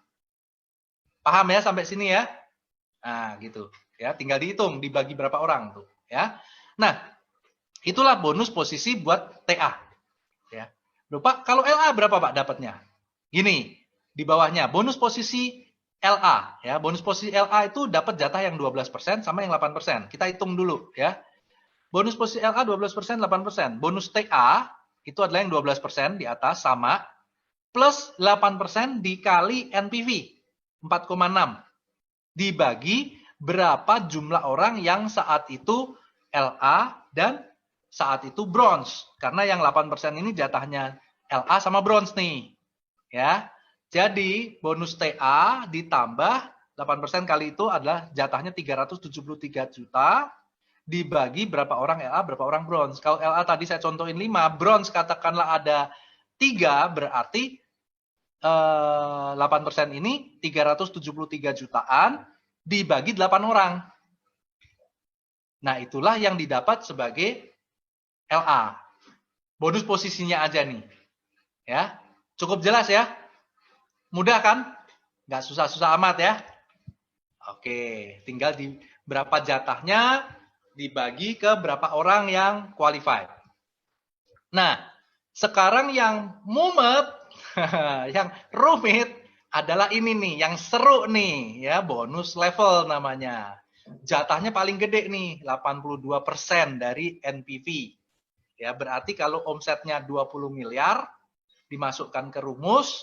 S2: Paham ya sampai sini ya? Nah, gitu. Ya, tinggal dihitung dibagi berapa orang tuh, ya. Nah, itulah bonus posisi buat TA. Ya. Loh, Pak, kalau LA berapa Pak dapatnya? Gini, di bawahnya bonus posisi LA, ya. Bonus posisi LA itu dapat jatah yang 12% sama yang 8%. Kita hitung dulu, ya. Bonus posisi LA 12%, 8%. Bonus TA itu adalah yang 12% di atas sama plus 8% dikali NPV 4,6 dibagi berapa jumlah orang yang saat itu LA dan saat itu bronze. Karena yang 8% ini jatahnya LA sama bronze nih. Ya. Jadi bonus TA ditambah 8% kali itu adalah jatahnya 373 juta dibagi berapa orang LA, berapa orang bronze. Kalau LA tadi saya contohin 5, bronze katakanlah ada 3, berarti 8% ini 373 jutaan dibagi 8 orang. Nah, itulah yang didapat sebagai LA. Bonus posisinya aja nih. Ya. Cukup jelas ya? Mudah kan? Nggak susah-susah amat ya? Oke, tinggal di berapa jatahnya dibagi ke berapa orang yang qualified. Nah, sekarang yang mumet, yang rumit adalah ini nih, yang seru nih, ya bonus level namanya. Jatahnya paling gede nih, 82% dari NPV. Ya, berarti kalau omsetnya 20 miliar dimasukkan ke rumus,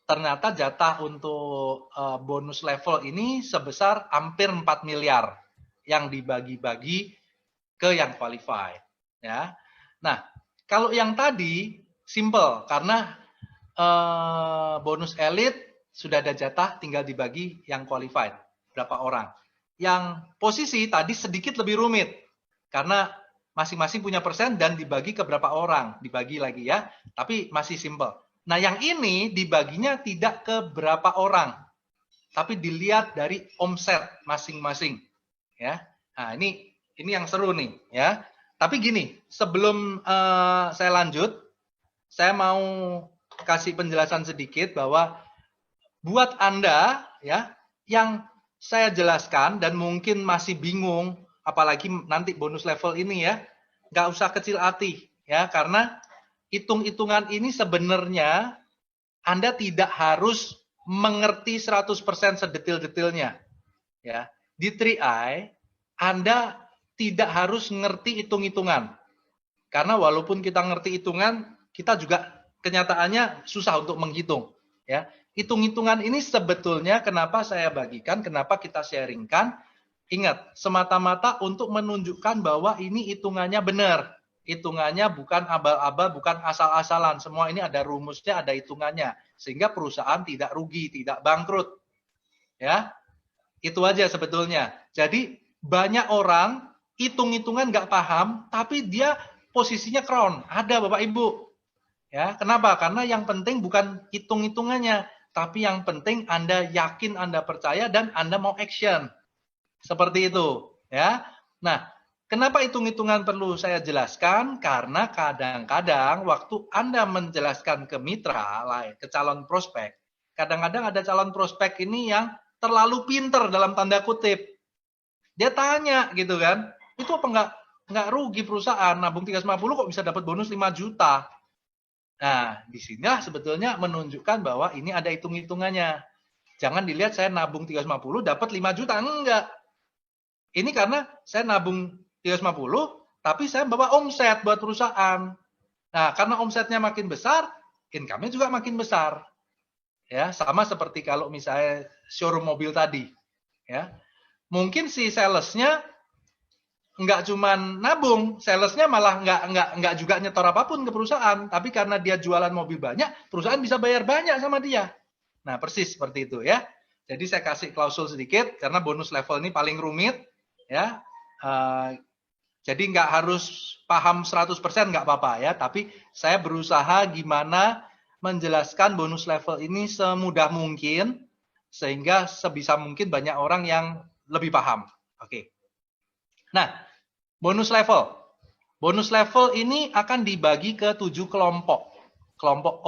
S2: ternyata jatah untuk bonus level ini sebesar hampir 4 miliar yang dibagi-bagi ke yang qualified. Ya. Nah, kalau yang tadi simple karena bonus elite sudah ada jatah, tinggal dibagi yang qualified berapa orang. Yang posisi tadi sedikit lebih rumit karena masing-masing punya persen dan dibagi ke berapa orang, dibagi lagi ya, tapi masih simple. Nah, yang ini dibaginya tidak ke berapa orang, tapi dilihat dari omset masing-masing, ya. Nah, ini yang seru nih, ya. Tapi gini, sebelum saya lanjut, saya mau kasih penjelasan sedikit bahwa buat Anda, ya, yang saya jelaskan dan mungkin masih bingung, apalagi nanti bonus level ini ya, nggak usah kecil hati, ya, karena hitung-hitungan ini sebenarnya Anda tidak harus mengerti 100% sedetil-detilnya. Ya. Di 3i, Anda tidak harus ngerti hitung-hitungan. Karena walaupun kita ngerti hitungan, kita juga kenyataannya susah untuk menghitung. Ya. Hitung-hitungan ini sebetulnya kenapa saya bagikan, kenapa kita sharingkan. Ingat, semata-mata untuk menunjukkan bahwa ini hitungannya benar. Hitungannya bukan abal-abal, bukan asal-asalan. Semua ini ada rumusnya, ada hitungannya. Sehingga perusahaan tidak rugi, tidak bangkrut. Ya, itu aja sebetulnya. Jadi banyak orang hitung-hitungan nggak paham, tapi dia posisinya crown. Ada Bapak Ibu. Ya, kenapa? Karena yang penting bukan hitung-hitungannya, tapi yang penting Anda yakin, Anda percaya, dan Anda mau action. Seperti itu. Ya. Nah, kenapa hitung-hitungan perlu saya jelaskan? Karena kadang-kadang waktu Anda menjelaskan ke mitra, ke calon prospek, kadang-kadang ada calon prospek ini yang terlalu pinter dalam tanda kutip. Dia tanya gitu kan, itu apa nggak rugi perusahaan, nabung 350 kok bisa dapat bonus 5 juta. Nah, di sini sebetulnya menunjukkan bahwa ini ada hitung-hitungannya. Jangan dilihat saya nabung 350 dapat 5 juta, enggak. Ini karena saya nabung 350, tapi saya bawa omset buat perusahaan. Nah, karena omsetnya makin besar, income-nya juga makin besar. Ya, sama seperti kalau misalnya showroom mobil tadi. Ya, mungkin si salesnya nggak cuma nabung, salesnya malah nggak juga nyetor apapun ke perusahaan, tapi karena dia jualan mobil banyak, perusahaan bisa bayar banyak sama dia. Nah, persis seperti itu ya. Jadi saya kasih klausul sedikit karena bonus level ini paling rumit. Ya, jadi nggak harus paham 100% nggak apa-apa ya, tapi saya berusaha gimana menjelaskan bonus level ini semudah mungkin sehingga sebisa mungkin banyak orang yang lebih paham. Oke. Nah, bonus level ini akan dibagi ke 7 kelompok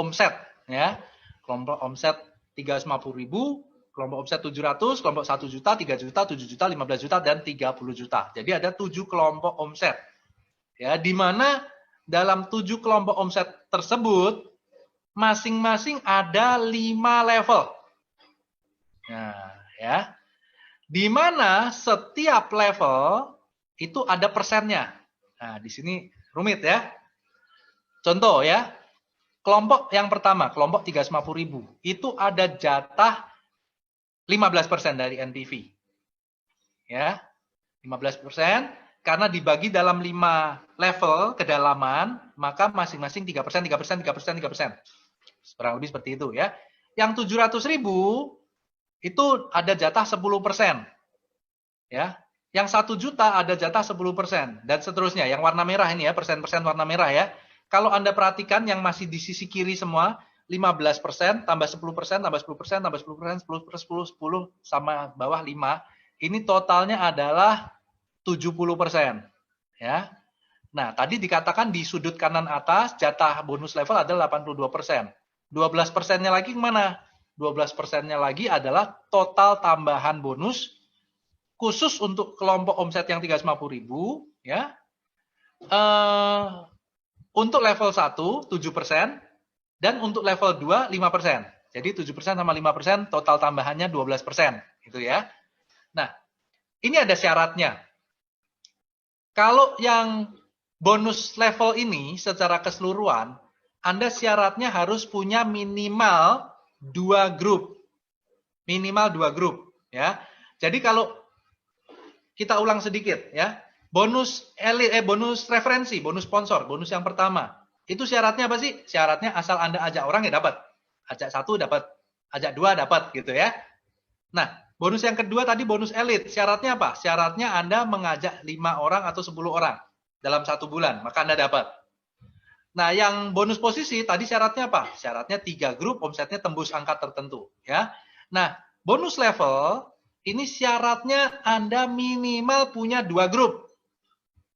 S2: omset ya. Kelompok omset 350.000, kelompok omset 700, kelompok 1 juta, 3 juta, 7 juta, 15 juta, dan 30 juta. Jadi ada 7 kelompok omset. Ya, di mana dalam 7 kelompok omset tersebut, masing-masing ada 5 level. Nah, ya. Di mana setiap level itu ada persennya. Nah, di sini rumit ya. Contoh ya. Kelompok yang pertama, kelompok 350.000, itu ada jatah 15% dari NPV. Ya, 15%, karena dibagi dalam 5 level kedalaman, maka masing-masing 3%, 3%, 3%, 3%. Kurang lebih seperti itu ya. Yang 700.000 itu ada jatah 10%. Ya. Yang 1 juta ada jatah 10%, dan seterusnya. Yang warna merah ini ya, persen-persen warna merah ya. Kalau Anda perhatikan yang masih di sisi kiri semua, 15%, tambah 10%, tambah 10%, tambah 10%, 10%, 10, sama bawah 5. Ini totalnya adalah 70%. Ya. Nah, tadi dikatakan di sudut kanan atas, jatah bonus level adalah 82%. 12%-nya lagi kemana? 12%-nya lagi adalah total tambahan bonus khusus untuk kelompok omset yang 350.000, ya. Untuk level 1, 7%, dan untuk level 2, 5%. Jadi 7% sama 5%, total tambahannya 12%. Gitu ya. Nah, ini ada syaratnya. Kalau yang bonus level ini secara keseluruhan, Anda syaratnya harus punya minimal 2 grup. Minimal 2 grup. Ya. Jadi kalau kita ulang sedikit, ya. Bonus referensi, bonus sponsor, bonus yang pertama. Itu syaratnya apa sih? Syaratnya asal Anda ajak orang ya dapat. Ajak 1 dapat, ajak 2 dapat gitu ya. Nah, bonus yang kedua tadi bonus elit. Syaratnya apa? Syaratnya Anda mengajak 5 orang atau 10 orang dalam 1 bulan, maka Anda dapat. Nah, yang bonus posisi tadi syaratnya apa? Syaratnya 3 grup, omsetnya tembus angka tertentu, ya. Nah, bonus level ini syaratnya Anda minimal punya 2 grup.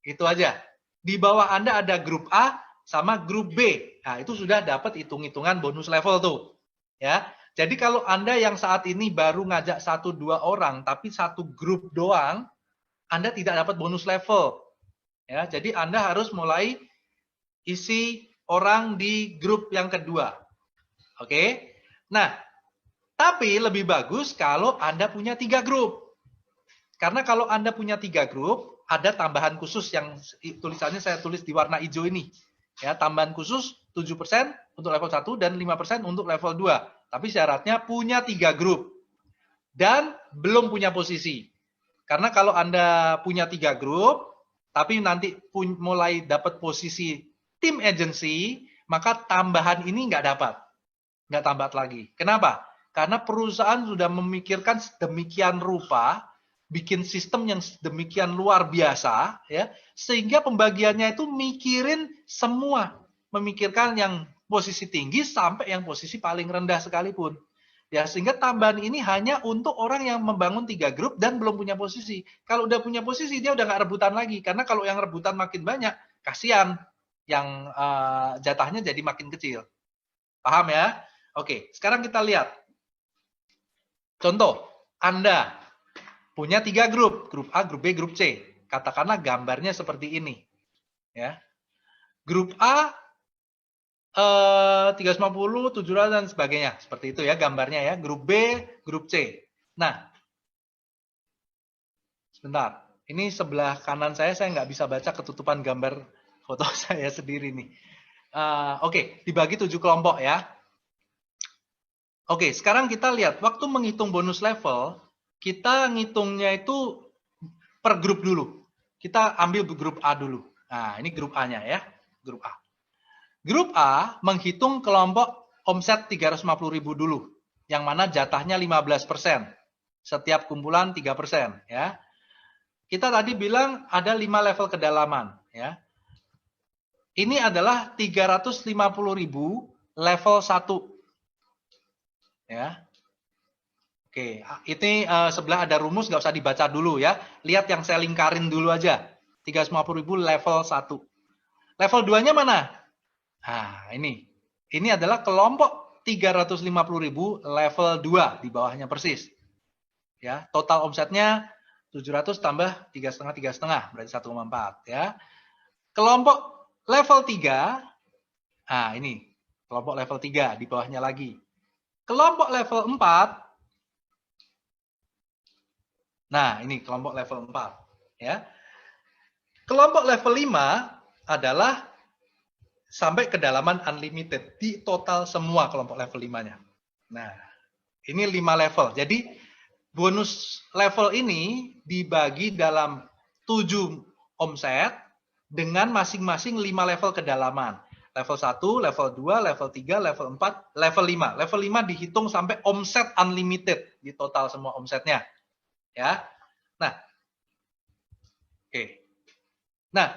S2: Itu aja. Di bawah Anda ada grup A sama grup B. Nah, itu sudah dapat hitung-hitungan bonus level tuh. Ya. Jadi kalau Anda yang saat ini baru ngajak 1-2 orang, tapi 1 grup doang, Anda tidak dapat bonus level. Ya, jadi Anda harus mulai isi orang di grup yang kedua. Oke? Nah, tapi lebih bagus kalau Anda punya 3 grup. Karena kalau Anda punya 3 grup, ada tambahan khusus yang tulisannya saya tulis di warna hijau ini. Ya, tambahan khusus 7% untuk level 1 dan 5% untuk level 2. Tapi syaratnya punya 3 grup. Dan belum punya posisi. Karena kalau Anda punya 3 grup, tapi nanti mulai dapat posisi tim agency, maka tambahan ini nggak dapat. Nggak tambah lagi. Kenapa? Karena perusahaan sudah memikirkan sedemikian rupa, bikin sistem yang demikian luar biasa, ya, sehingga pembagiannya itu mikirin semua, memikirkan yang posisi tinggi sampai yang posisi paling rendah sekalipun, ya, sehingga tambahan ini hanya untuk orang yang membangun 3 grup dan belum punya posisi. Kalau udah punya posisi, dia udah nggak rebutan lagi, karena kalau yang rebutan makin banyak, kasihan yang jatahnya jadi makin kecil. Paham ya? Oke, sekarang kita lihat contoh. Anda punya 3 grup A, grup B, grup C. Katakanlah gambarnya seperti ini. Ya. Grup A 350, 700 dan sebagainya. Seperti itu ya gambarnya ya. Grup B, grup C. Nah, sebentar. Ini sebelah kanan saya nggak bisa baca ketutupan gambar foto saya sendiri nih. Oke, dibagi 7 kelompok ya. Oke, sekarang kita lihat. Waktu menghitung bonus level, kita ngitungnya itu per grup dulu. Kita ambil grup A dulu. Nah, ini grup A-nya ya. Grup A. Grup A menghitung kelompok omset 350.000 dulu. Yang mana jatahnya 15%. Setiap kumpulan 3%. Ya. Kita tadi bilang ada 5 level kedalaman. Ya. Ini adalah 350.000 level 1. Ya. Oke, ini sebelah ada rumus, nggak usah dibaca dulu ya. Lihat yang saya lingkarin dulu aja. 350.000 level 1. Level 2-nya mana? Nah, ini. Ini adalah kelompok 350.000 level 2 di bawahnya persis. Ya, total omsetnya 700 tambah 3,5 3,5 berarti 1,4 ya. Kelompok level 3, nah ini kelompok level 3 di bawahnya lagi. Kelompok level 4, nah, ini kelompok level 4. Ya. Kelompok level 5 adalah sampai kedalaman unlimited di total semua kelompok level 5-nya. Nah, ini 5 level. Jadi bonus level ini dibagi dalam 7 omset dengan masing-masing 5 level kedalaman. Level 1, level 2, level 3, level 4, level 5. Level 5 dihitung sampai omset unlimited di total semua omsetnya. Ya. Nah. Oke. Nah,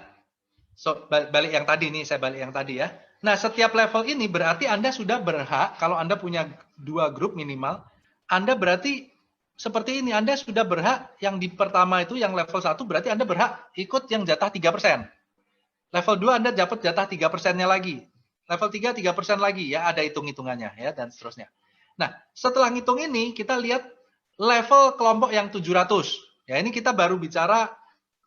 S2: balik yang tadi nih, saya balik yang tadi ya. Nah, setiap level ini berarti Anda sudah berhak, kalau Anda punya 2 grup minimal, Anda berarti seperti ini, Anda sudah berhak, yang di pertama itu, yang level 1, berarti Anda berhak ikut yang jatah 3%. Level 2 Anda dapat jatah 3%-nya lagi. Level 3, 3% lagi, ya ada hitung-hitungannya, ya dan seterusnya. Nah, setelah ngitung ini, kita lihat level kelompok yang 700. Ya, ini kita baru bicara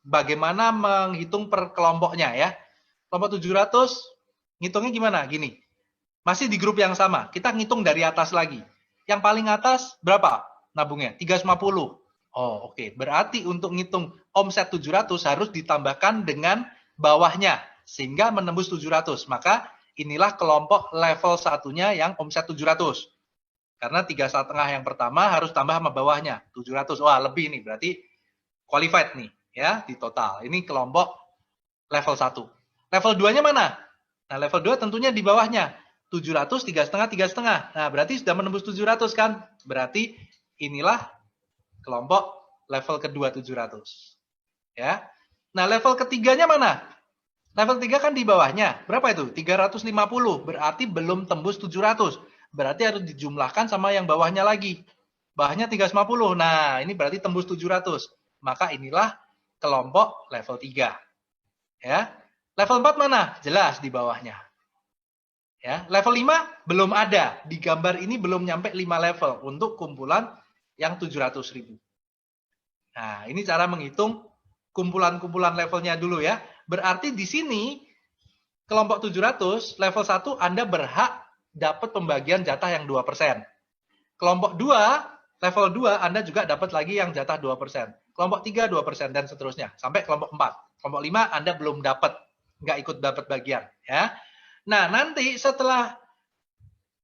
S2: bagaimana menghitung per kelompoknya ya. Kelompok 700, ngitungnya gimana? Gini, masih di grup yang sama. Kita ngitung dari atas lagi. Yang paling atas berapa nabungnya? 350. Oh, oke. Berarti untuk ngitung omset 700 harus ditambahkan dengan bawahnya. Sehingga menembus 700. Maka inilah kelompok level satunya yang omset 700. Karena 3,5 yang pertama harus tambah sama bawahnya. 700. Wah, lebih nih. Berarti qualified nih. Ya, di total. Ini kelompok level 1. Level 2-nya mana? Nah, level 2 tentunya di bawahnya. 700, 3,5, 3,5. Nah, berarti sudah menembus 700 kan? Berarti inilah kelompok level kedua 700. Ya. Nah, level ketiganya mana? Level 3 kan di bawahnya. Berapa itu? 350. Berarti belum tembus 700. Berarti harus dijumlahkan sama yang bawahnya lagi. Bawahnya 350. Nah, ini berarti tembus 700. Maka inilah kelompok level 3. Ya. Level 4 mana? Jelas di bawahnya. Ya, level 5 belum ada. Di gambar ini belum nyampe 5 level untuk kumpulan yang 700.000. Nah, ini cara menghitung kumpulan-kumpulan levelnya dulu ya. Berarti di sini kelompok 700 level 1 Anda berhak dapat pembagian jatah yang 2%. Kelompok 2 level 2 Anda juga dapat lagi yang jatah 2%. Kelompok 3 2% dan seterusnya sampai kelompok 4. Kelompok 5 Anda belum dapat, nggak ikut dapat bagian ya. Nah, nanti setelah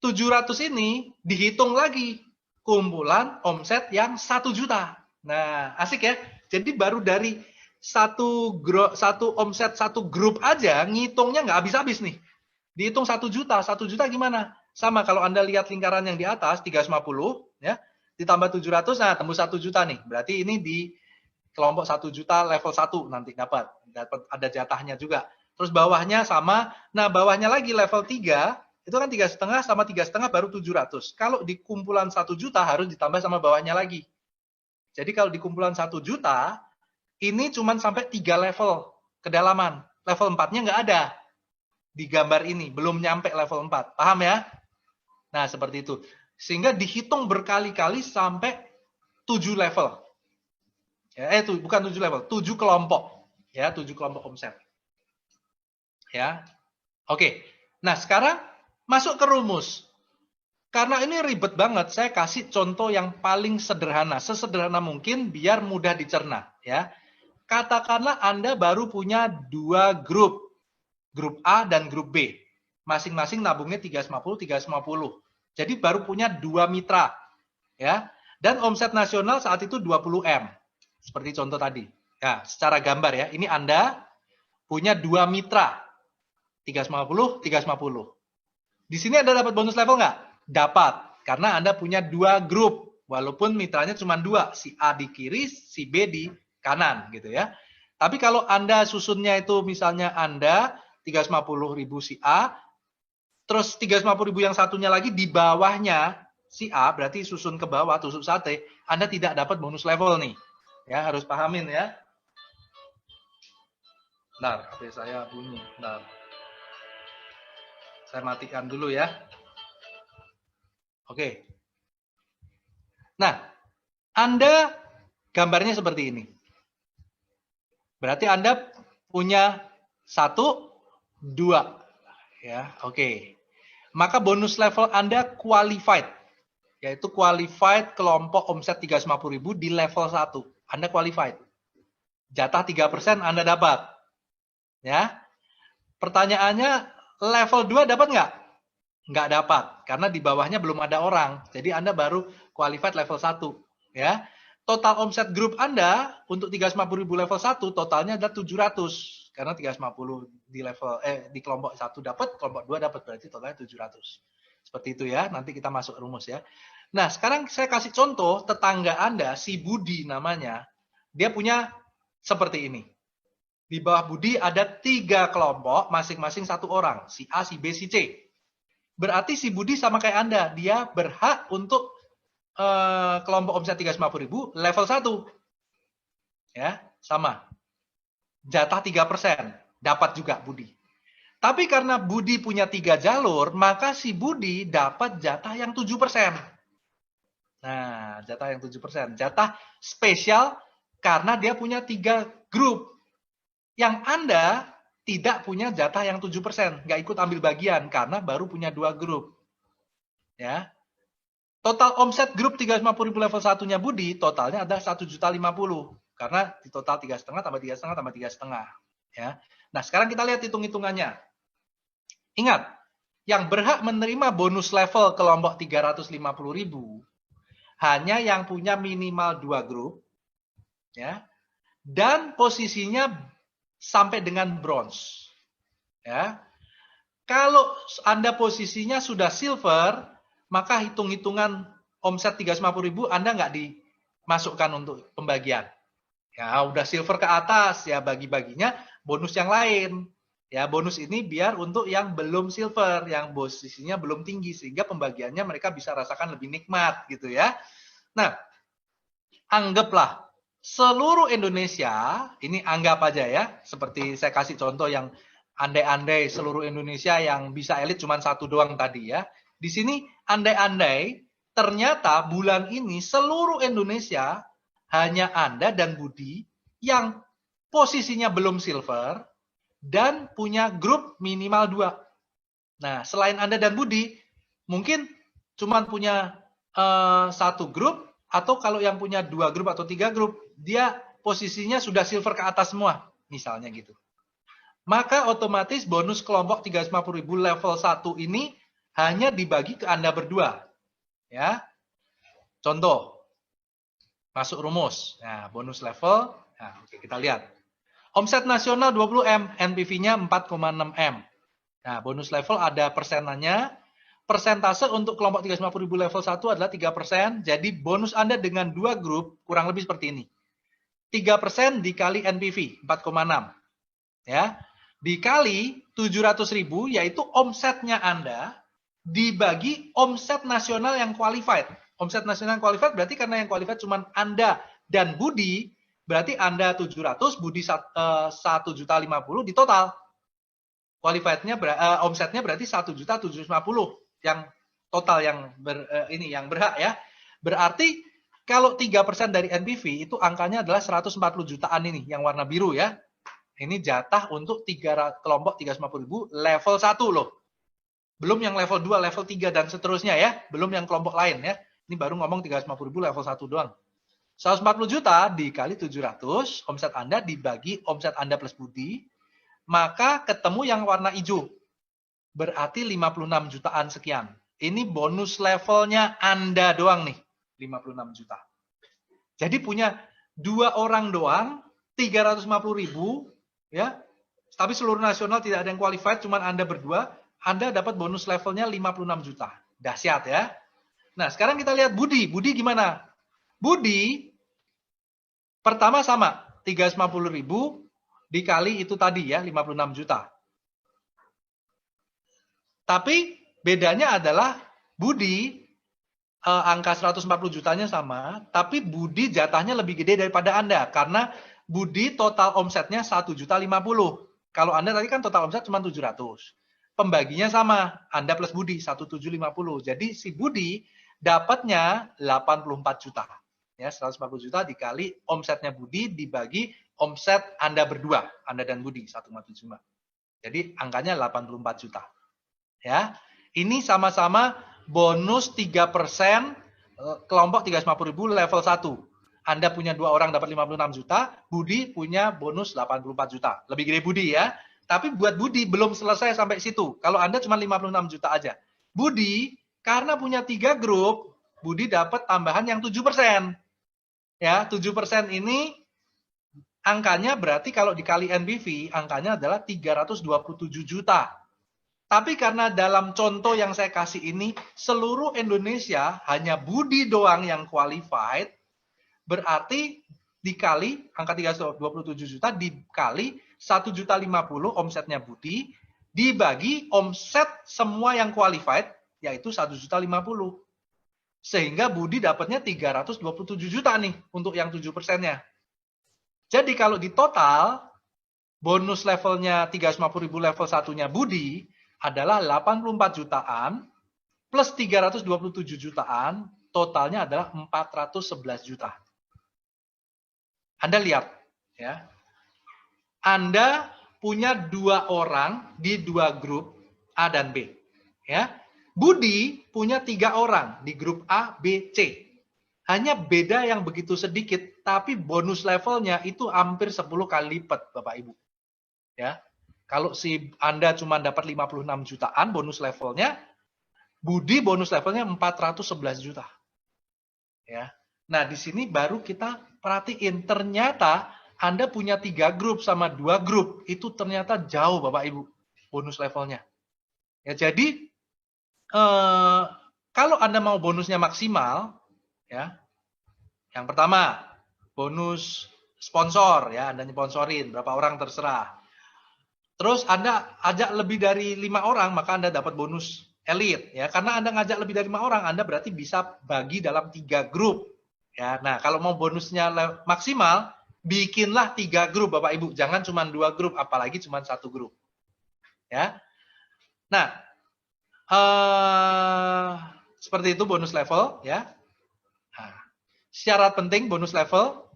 S2: 700 ini dihitung lagi kumpulan omset yang 1 juta. Nah, asik ya. Jadi baru dari satu omset satu grup aja ngitungnya nggak habis-habis nih. Dihitung 1 juta. 1 juta gimana? Sama kalau Anda lihat lingkaran yang di atas 350 ya, ditambah 700 nah tembus 1 juta nih. Berarti ini di kelompok 1 juta level 1 nanti dapat ada jatahnya juga. Terus bawahnya sama. Nah, bawahnya lagi level 3 itu kan 3,5 sama 3,5 baru 700. Kalau di kumpulan 1 juta harus ditambah sama bawahnya lagi. Jadi kalau di kumpulan 1 juta ini cuma sampai 3 level kedalaman. Level 4-nya nggak ada. Di gambar ini belum nyampe level 4. Paham ya? Nah, seperti itu. Sehingga dihitung berkali-kali sampai 7 level. Ya, bukan 7 level, 7 kelompok. Ya, 7 kelompok omset. Ya. Oke. Nah, sekarang masuk ke rumus. Karena ini ribet banget, saya kasih contoh yang paling sederhana, sesederhana mungkin biar mudah dicerna, ya. Katakanlah Anda baru punya 2 grup. Grup A dan grup B. Masing-masing nabungnya 350, 350. Jadi baru punya 2 mitra, ya. Dan omset nasional saat itu 20 M. Seperti contoh tadi. Ya, secara gambar ya. Ini Anda punya 2 mitra. 350, 350. Di sini Anda dapat bonus level nggak? Dapat. Karena Anda punya 2 grup. Walaupun mitranya cuma 2. Si A di kiri, si B di kanan. Gitu ya. Tapi kalau Anda susunnya itu misalnya Anda 350.000 si A. Terus 350.000 yang satunya lagi di bawahnya si A. Berarti susun ke bawah, tusuk sate. Anda tidak dapat bonus level nih. Ya, harus pahamin ya. Bentar, HP saya bunyi. Bentar. Saya matikan dulu ya. Oke. Nah, Anda gambarnya seperti ini. Berarti Anda punya 1, 2. Ya, oke. Maka bonus level Anda qualified. Yaitu qualified kelompok omset 350.000 di level 1. Anda qualified. Jatah 3% Anda dapat. Ya. Pertanyaannya, Level 2 dapat nggak? Nggak dapat, karena di bawahnya belum ada orang. Jadi Anda baru qualified level 1. Ya. Total omset grup Anda untuk 350.000 level 1 totalnya adalah 700. Karena 350 di level di kelompok 1 dapat, kelompok 2 dapat, berarti totalnya 700. Seperti itu ya, nanti kita masuk rumus ya. Nah, sekarang saya kasih contoh tetangga Anda, si Budi namanya, dia punya seperti ini. Di bawah Budi ada 3 kelompok, masing-masing 1 orang, si A, si B, si C. Berarti si Budi sama kayak Anda, dia berhak untuk kelompok omset 350.000 level 1. Ya, sama. Jatah 3%, dapat juga Budi. Tapi karena Budi punya 3 jalur, maka si Budi dapat jatah yang 7%. Nah, jatah yang 7%. Jatah spesial karena dia punya 3 grup. Yang Anda tidak punya jatah yang 7%. Nggak ikut ambil bagian karena baru punya 2 grup. Ya. Total omset grup 350.000 level 1-nya Budi, totalnya adalah 1.050.000. Karena di total 3,5 tambah 3,5 tambah 3,5. Ya. Nah, sekarang kita lihat hitung-hitungannya. Ingat, yang berhak menerima bonus level kelompok 350.000 hanya yang punya minimal 2 grup, ya, dan posisinya sampai dengan bronze. Ya. Kalau Anda posisinya sudah silver, maka hitung-hitungan omset 350.000 Anda nggak dimasukkan untuk pembagian. Ya, udah silver ke atas, ya bagi-baginya bonus yang lain. Ya, bonus ini biar untuk yang belum silver, yang posisinya belum tinggi, sehingga pembagiannya mereka bisa rasakan lebih nikmat, gitu ya. Nah, anggaplah seluruh Indonesia, ini anggap aja ya, seperti saya kasih contoh yang andai-andai seluruh Indonesia yang bisa elit cuma 1 doang tadi ya. Di sini andai-andai ternyata bulan ini seluruh Indonesia hanya Anda dan Budi yang posisinya belum silver dan punya grup minimal 2. Nah, selain Anda dan Budi, mungkin cuma punya 1 grup, atau kalau yang punya 2 grup atau 3 grup, dia posisinya sudah silver ke atas semua, misalnya gitu. Maka otomatis bonus kelompok 350.000 level 1 ini hanya dibagi ke Anda berdua. Ya. Contoh, masuk rumus. Nah, bonus level, nah, oke, kita lihat. Omset nasional 20M, NPV-nya 4,6M. Nah, bonus level ada persenannya. Persentase untuk kelompok 350.000 level 1 adalah 3%. Jadi bonus Anda dengan 2 grup kurang lebih seperti ini. 3% dikali NPV, 4,6. Ya. Dikali 700.000, yaitu omsetnya Anda, dibagi omset nasional yang qualified. Omset nasional yang qualified berarti karena yang qualified cuma Anda dan Budi, berarti Anda 700, Budi 1.050 di total. Qualified-nya omsetnya berarti 1.750 yang total yang yang berhak ya. Berarti kalau 3% dari NPV itu angkanya adalah 140 jutaan ini yang warna biru ya. Ini jatah untuk kelompok 350.000 level 1 loh. Belum yang level 2, level 3 dan seterusnya ya, belum yang kelompok lain ya. Ini baru ngomong 350.000 level 1 doang. 140 juta dikali 700, omset Anda dibagi omset Anda plus Budi, maka ketemu yang warna hijau. Berarti 56 jutaan sekian. Ini bonus levelnya Anda doang nih, 56 juta. Jadi punya 2 orang doang, 350.000, ya. Tapi seluruh nasional tidak ada yang qualified, cuma Anda berdua, Anda dapat bonus levelnya 56 juta. Dahsyat ya. Nah, sekarang kita lihat Budi. Budi gimana? Budi pertama sama, 350.000 dikali itu tadi ya, 56 juta. Tapi bedanya adalah Budi angka 140 jutanya sama, tapi Budi jatahnya lebih gede daripada Anda karena Budi total omsetnya 1.050. Kalau Anda tadi kan total omset cuma 700. Pembaginya sama, Anda plus Budi 1.750. Jadi si Budi dapatnya 84 juta. Ya, 140 juta dikali omsetnya Budi dibagi omset Anda berdua, Anda dan Budi 1,75. Jadi angkanya 84 juta. Ya. Ini sama-sama bonus 3% kelompok 350.000 level 1. Anda punya 2 orang dapat 56 juta, Budi punya bonus 84 juta. Lebih gede Budi ya. Tapi buat Budi belum selesai sampai situ. Kalau Anda cuma 56 juta aja. Budi, karena punya 3 grup, Budi dapat tambahan yang 7%. Ya, 7% ini angkanya berarti kalau dikali NBV, angkanya adalah 327 juta. Tapi karena dalam contoh yang saya kasih ini, seluruh Indonesia hanya Budi doang yang qualified, berarti dikali angka 327 juta dikali 1.050.000 omsetnya Budi, dibagi omset semua yang qualified, yaitu 1.050.000. Sehingga Budi dapatnya 327 juta nih untuk yang 7%-nya. Jadi kalau di total, bonus levelnya 350.000 level satunya Budi adalah 84 jutaan plus 327 jutaan, totalnya adalah 411 juta. Anda lihat, ya. Anda punya 2 orang di 2 grup A dan B, ya. Budi punya 3 orang di grup A, B, C. Hanya beda yang begitu sedikit, tapi bonus levelnya itu hampir 10 kali lipat, Bapak Ibu. Ya. Kalau si Anda cuma dapat 56 jutaan bonus levelnya, Budi bonus levelnya 411 juta. Ya. Nah, di sini baru kita perhatiin, ternyata Anda punya 3 grup sama 2 grup, itu ternyata jauh Bapak Ibu bonus levelnya. Ya, jadi kalau Anda mau bonusnya maksimal, ya, yang pertama bonus sponsor, ya, Anda sponsorin berapa orang terserah. Terus Anda ajak lebih dari 5 orang, maka Anda dapat bonus elit, ya. Karena Anda ngajak lebih dari 5 orang, Anda berarti bisa bagi dalam 3 grup. Ya, nah kalau mau bonusnya maksimal, bikinlah 3 grup Bapak Ibu, jangan cuma 2 grup, apalagi cuma 1 grup. Ya. Nah, seperti itu bonus level, ya. Nah, syarat penting bonus level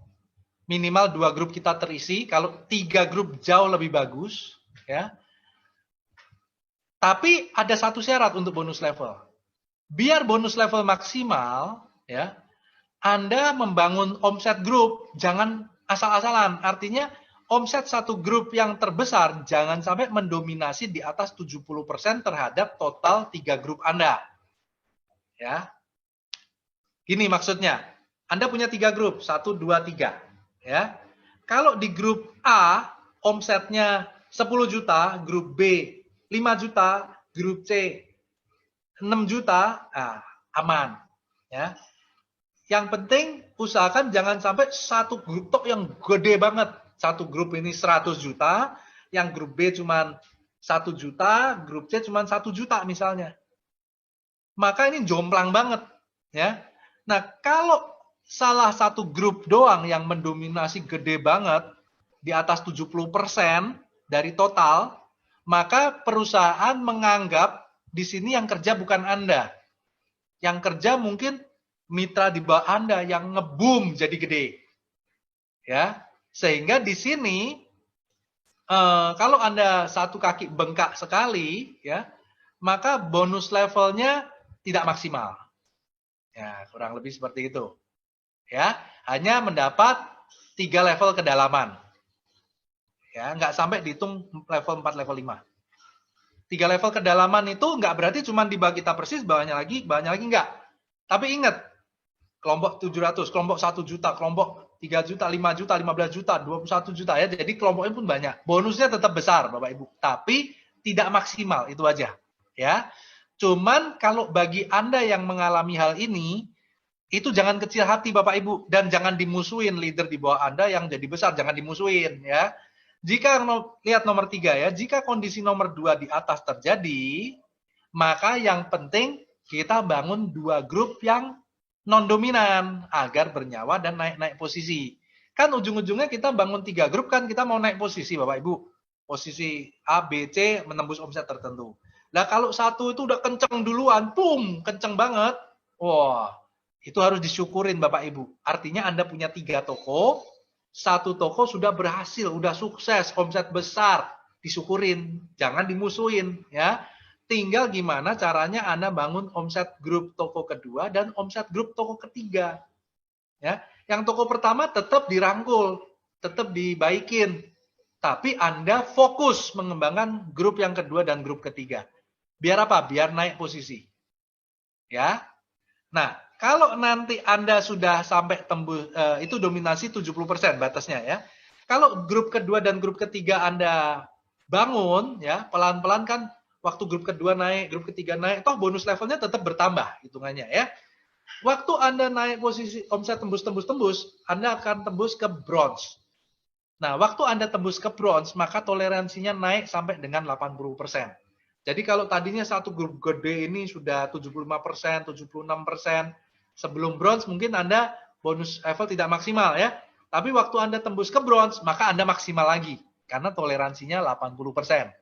S2: minimal 2 grup kita terisi, kalau 3 grup jauh lebih bagus, ya. Tapi ada satu syarat untuk bonus level. Biar bonus level maksimal, ya, Anda membangun omset grup, jangan asal-asalan. Artinya omset satu grup yang terbesar jangan sampai mendominasi di atas 70% terhadap total 3 grup Anda. Ya. Gini maksudnya. Anda punya 3 grup, 1, 2, 3. Ya. Kalau di grup A omsetnya 10 juta, grup B 5 juta, grup C 6 juta, aman. Ya. Yang penting usahakan jangan sampai satu grup tok yang gede banget. Satu grup ini 100 juta, yang grup B cuma 1 juta, grup C cuma 1 juta misalnya. Maka ini jomplang banget. Ya. Nah, kalau salah satu grup doang yang mendominasi gede banget, di atas 70% dari total, maka perusahaan menganggap di sini yang kerja bukan Anda. Yang kerja mungkin mitra di bawah Anda yang ngebum jadi gede. Ya, sehingga di sini kalau Anda satu kaki bengkak sekali, ya, maka bonus levelnya tidak maksimal. Ya, kurang lebih seperti itu. Ya, hanya mendapat 3 level kedalaman. Ya, nggak sampai dihitung level 4, level 5. 3 level kedalaman itu nggak berarti cuma di bawah kita persis, bawahnya lagi nggak. Tapi ingat, kelompok 700, kelompok 1 juta, kelompok 3 juta, 5 juta, 15 juta, 21 juta, ya. Jadi kelompoknya pun banyak. Bonusnya tetap besar, Bapak Ibu. Tapi tidak maksimal, itu aja. Ya. Cuman kalau bagi Anda yang mengalami hal ini, itu jangan kecil hati Bapak Ibu. Dan jangan dimusuhin leader di bawah Anda yang jadi besar, jangan dimusuhin, ya. Jika lihat nomor 3 ya, jika kondisi nomor 2 di atas terjadi, maka yang penting kita bangun 2 grup yang non-dominan agar bernyawa dan naik-naik posisi. Kan ujung-ujungnya kita bangun 3 grup kan kita mau naik posisi Bapak Ibu. Posisi A, B, C menembus omset tertentu. Nah kalau satu itu udah kenceng duluan, boom, kenceng banget. Wah, itu harus disyukurin Bapak Ibu. Artinya Anda punya 3 toko, satu toko sudah berhasil, udah sukses, omset besar, disyukurin, jangan dimusuhin, ya. Tinggal gimana caranya Anda bangun omset grup toko kedua dan omset grup toko ketiga, ya. Yang toko pertama tetap dirangkul, tetap dibaikin, Tapi Anda fokus mengembangkan grup yang kedua dan grup ketiga. Biar apa? Biar naik posisi. Ya. Nah, kalau nanti Anda sudah sampai tembus, itu dominasi 70% batasnya ya. Kalau grup kedua dan grup ketiga Anda bangun, ya pelan-pelan kan, waktu grup kedua naik, grup ketiga naik, toh bonus levelnya tetap bertambah hitungannya ya. Waktu Anda naik posisi omset tembus, Anda akan tembus ke bronze. Nah, waktu Anda tembus ke bronze, maka toleransinya naik sampai dengan 80%. Jadi kalau tadinya satu grup gede ini sudah 75%, 76%, sebelum bronze mungkin Anda bonus level tidak maksimal ya. Tapi waktu Anda tembus ke bronze, maka Anda maksimal lagi. Karena toleransinya 80%.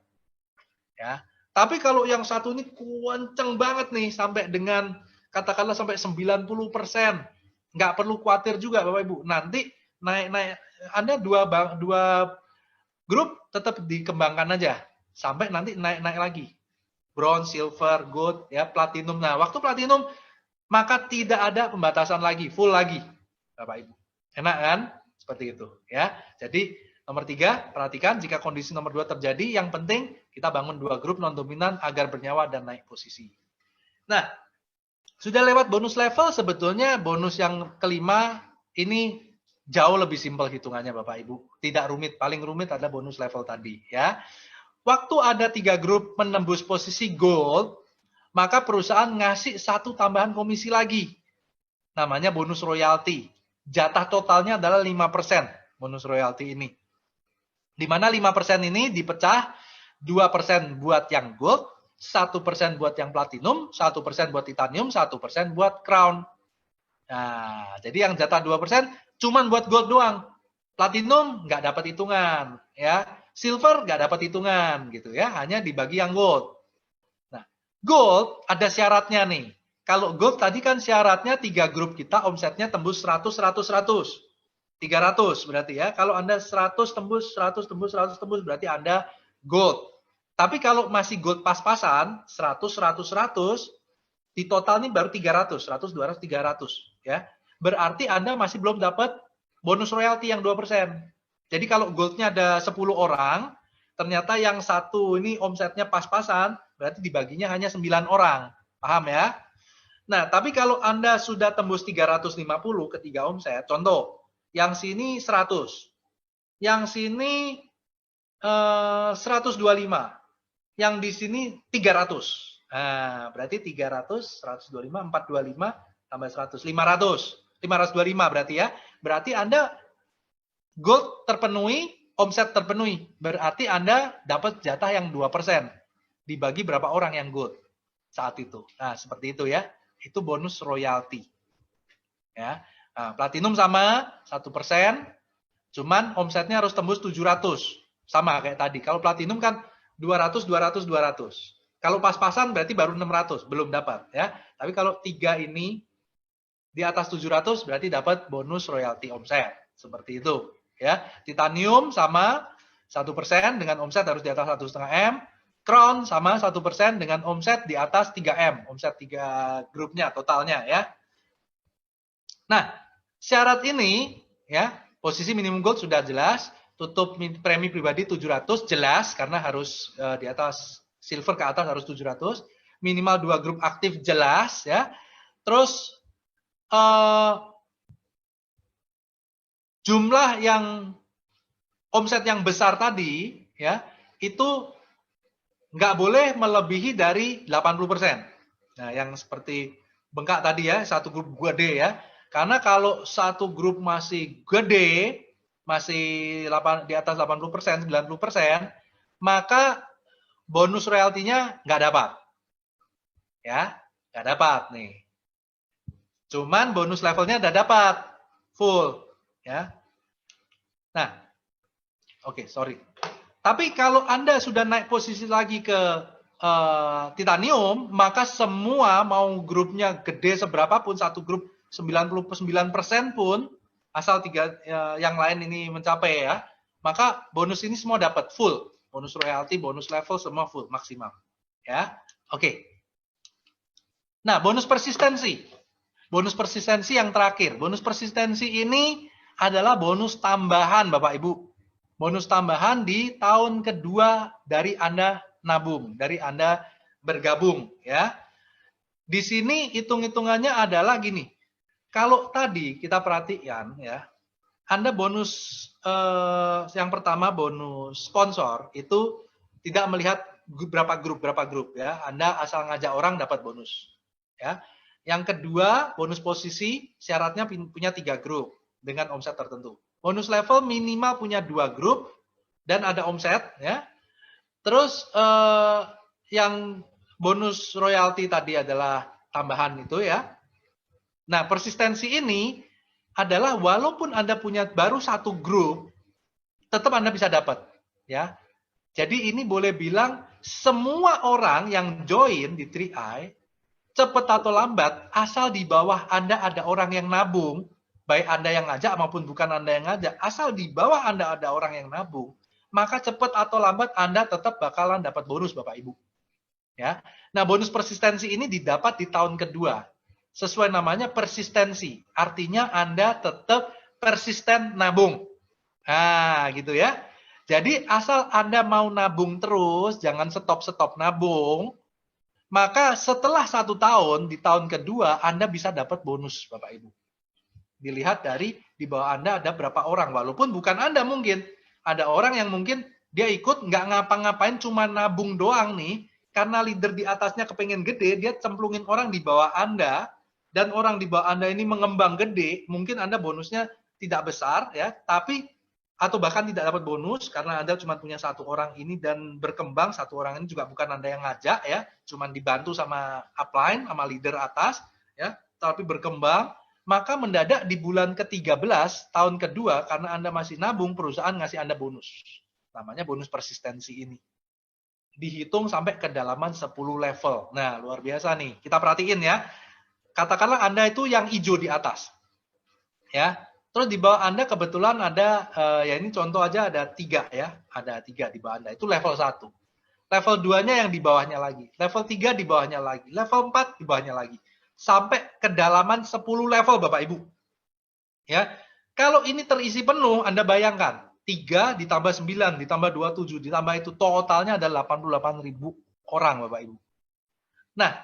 S2: Ya. Tapi kalau yang satu ini kenceng banget nih, sampai dengan, katakanlah sampai 90%. Nggak perlu khawatir juga Bapak Ibu. Nanti naik-naik, Anda dua grup tetap dikembangkan aja. Sampai nanti naik-naik lagi. Bronze, silver, gold, ya platinum. Nah, waktu platinum, maka tidak ada pembatasan lagi, full lagi, Bapak Ibu. Enak kan? Seperti itu, ya. Jadi nomor 3, perhatikan jika kondisi nomor 2 terjadi, yang penting kita bangun 2 grup non-dominan agar bernyawa dan naik posisi. Nah, sudah lewat bonus level, sebetulnya bonus yang kelima ini jauh lebih simpel hitungannya Bapak Ibu. Tidak rumit, paling rumit ada bonus level tadi, ya. Waktu ada 3 grup menembus posisi gold, maka perusahaan ngasih 1 tambahan komisi lagi. Namanya bonus royalti. Jatah totalnya adalah 5% bonus royalti ini. Di mana 5% ini dipecah 2% buat yang gold, 1% buat yang platinum, 1% buat titanium, 1% buat crown. Nah, jadi yang jatah 2% cuman buat gold doang. Platinum nggak dapat hitungan, ya. Silver nggak dapat hitungan, gitu ya. Hanya dibagi yang gold. Nah, gold ada syaratnya nih. Kalau gold tadi kan syaratnya 3 grup kita omsetnya tembus 100, 100, 100. 300 berarti ya. Kalau Anda 100 tembus, 100 tembus, 100 tembus berarti Anda gold. Tapi kalau masih gold pas-pasan, 100, 100, 100, di total ini baru 300, 100, 200, 300. Ya. Berarti Anda masih belum dapat bonus royalti yang 2%. Jadi kalau goldnya ada 10 orang, ternyata yang satu ini omsetnya pas-pasan, berarti dibaginya hanya 9 orang. Paham ya? Nah, tapi kalau Anda sudah tembus 350 ke 3 omset, contoh, yang sini 100, yang sini 125, yang di sini 300. Nah, berarti 300, 125, 425, tambah 100, 500. 525 berarti ya. Berarti Anda gold terpenuhi, omset terpenuhi. Berarti Anda dapat jatah yang 2%. Dibagi berapa orang yang gold saat itu. Nah, seperti itu ya. Itu bonus royalti. Ya. Nah, platinum sama 1%, cuman omsetnya harus tembus 700. Sama kayak tadi. Kalau platinum kan 200, 200, 200. Kalau pas-pasan berarti baru 600, belum dapat ya. Tapi kalau 3 ini di atas 700 berarti dapat bonus royalti omset. Seperti itu ya. Titanium sama 1% dengan omset harus di atas 1,5 M. Crown sama 1% dengan omset di atas 3 M. Omset 3 grupnya totalnya ya. Nah, syarat ini ya, posisi minimum gold sudah jelas, tutup premi pribadi 700 jelas karena harus di atas silver ke atas harus 700, minimal 2 grup aktif jelas ya. Terus jumlah yang omset yang besar tadi ya, itu nggak boleh melebihi dari 80%. Nah, yang seperti bengkak tadi ya, satu grup gede ya. Karena kalau satu grup masih gede, masih di atas 80%, 90%, maka bonus royaltinya nggak dapat. Ya, nggak dapat nih. Cuman bonus levelnya udah dapat full, ya. Nah, oke, sorry. Tapi kalau Anda sudah naik posisi lagi ke titanium, maka semua mau grupnya gede seberapapun, satu grup 99% pun, asal yang lain ini mencapai ya, maka bonus ini semua dapat full. Bonus royalti, bonus level semua full, maksimal. Ya, oke. Nah, bonus persistensi. Bonus persistensi yang terakhir. Bonus persistensi ini adalah bonus tambahan Bapak Ibu. Bonus tambahan di tahun kedua dari Anda nabung, dari Anda bergabung, ya. Di sini hitung-hitungannya adalah gini. Kalau tadi kita perhatikan, ya, Anda bonus yang pertama bonus sponsor itu tidak melihat berapa grup ya. Anda asal ngajak orang dapat bonus, ya. Yang kedua bonus posisi syaratnya punya 3 grup dengan omset tertentu. Bonus level minimal punya 2 grup dan ada omset, ya. Terus yang bonus royalti tadi adalah tambahan itu, ya. Nah, persistensi ini adalah walaupun Anda punya baru 1 grup, tetap Anda bisa dapat, ya. Jadi ini boleh bilang semua orang yang join di 3i, cepat atau lambat, asal di bawah Anda ada orang yang nabung, baik Anda yang ngajak maupun bukan Anda yang ngajak, asal di bawah Anda ada orang yang nabung, maka cepat atau lambat Anda tetap bakalan dapat bonus, Bapak Ibu. Ya. Nah, bonus persistensi ini didapat di tahun kedua. Sesuai namanya persistensi. Artinya Anda tetap persisten nabung. Nah, gitu ya. Jadi asal Anda mau nabung terus, jangan stop-stop nabung, maka setelah 1 tahun, di tahun kedua, Anda bisa dapat bonus, Bapak Ibu. Dilihat dari di bawah Anda ada berapa orang, walaupun bukan Anda mungkin. Ada orang yang mungkin dia ikut nggak ngapa-ngapain, cuma nabung doang nih, karena leader di atasnya kepengen gede, dia cemplungin orang di bawah Anda, dan orang di bawah Anda ini mengembang gede, mungkin Anda bonusnya tidak besar, ya, tapi atau bahkan tidak dapat bonus karena Anda cuma punya 1 orang ini dan berkembang, 1 orang ini juga bukan Anda yang ngajak, ya, cuma dibantu sama upline, sama leader atas, ya, tapi berkembang, maka mendadak di bulan ke-13 tahun kedua karena Anda masih nabung, perusahaan ngasih Anda bonus. Namanya bonus persistensi ini. Dihitung sampai kedalaman 10 level. Nah, luar biasa nih. Kita perhatiin ya. Katakanlah Anda itu yang hijau di atas. Ya. Terus di bawah Anda kebetulan ada, ya ini contoh aja ada 3 ya. Ada 3 di bawah Anda. Itu level 1. Level 2-nya yang di bawahnya lagi. Level 3 di bawahnya lagi. Level 4 di bawahnya lagi. Sampai kedalaman 10 level Bapak Ibu. Ya. Kalau ini terisi penuh, Anda bayangkan. 3 ditambah 9, ditambah 27, ditambah itu totalnya ada 88.000 orang Bapak Ibu. Nah,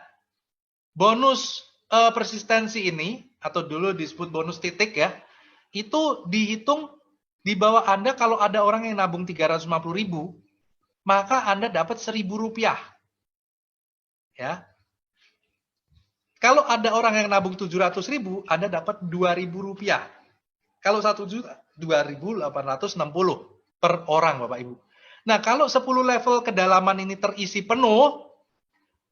S2: bonus persistensi ini, atau dulu disebut bonus titik ya, itu dihitung di bawah Anda kalau ada orang yang nabung 350.000, maka Anda dapat Rp1.000. Ya. Kalau ada orang yang nabung 700.000, Anda dapat Rp2.000. Kalau 1 juta, 2.860 per orang, Bapak Ibu. Nah, kalau 10 level kedalaman ini terisi penuh,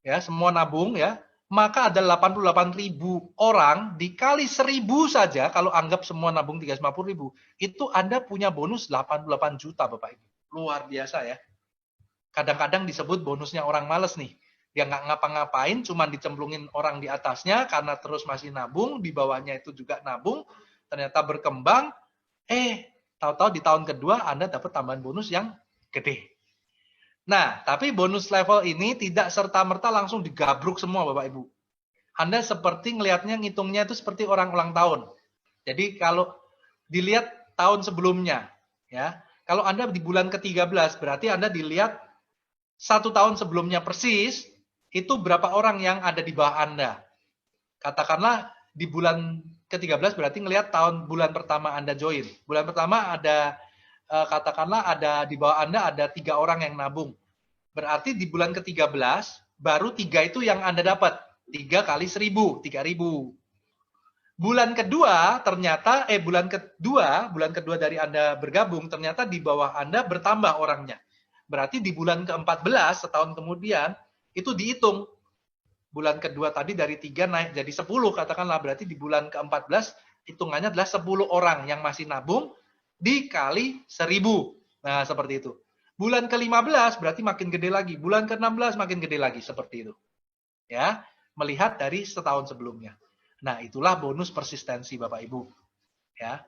S2: ya, semua nabung ya, maka ada 88.000 orang dikali 1.000 saja, kalau anggap semua nabung 350.000, itu Anda punya bonus 88 juta, Bapak Ibu. Luar biasa ya. Kadang-kadang disebut bonusnya orang males nih. Dia nggak ngapa-ngapain, cuma dicemplungin orang di atasnya karena terus masih nabung, di bawahnya itu juga nabung, ternyata berkembang, tahu-tahu di tahun kedua Anda dapat tambahan bonus yang gede. Nah, tapi bonus level ini tidak serta-merta langsung digabruk semua Bapak Ibu. Anda seperti ngelihatnya, ngitungnya itu seperti orang ulang tahun. Jadi kalau dilihat tahun sebelumnya, ya, kalau Anda di bulan ke-13, berarti Anda dilihat 1 tahun sebelumnya persis, itu berapa orang yang ada di bawah Anda. Katakanlah di bulan ke-13 berarti ngelihat bulan pertama Anda join. Bulan pertama ada, katakanlah ada di bawah Anda ada 3 orang yang nabung. Berarti di bulan ke-13 baru 3 itu yang Anda dapat. 3 kali 1.000, 3.000. Bulan kedua ternyata, bulan kedua dari Anda bergabung, ternyata di bawah Anda bertambah orangnya. Berarti di bulan ke-14 setahun kemudian itu dihitung. Bulan kedua tadi dari 3 naik jadi 10 katakanlah, berarti di bulan ke-14 hitungannya adalah 10 orang yang masih nabung dikali 1.000. Nah, seperti itu. Bulan ke-15 berarti makin gede lagi, bulan ke-16 makin gede lagi, seperti itu. Ya, melihat dari setahun sebelumnya. Nah, itulah bonus persistensi Bapak Ibu. Ya.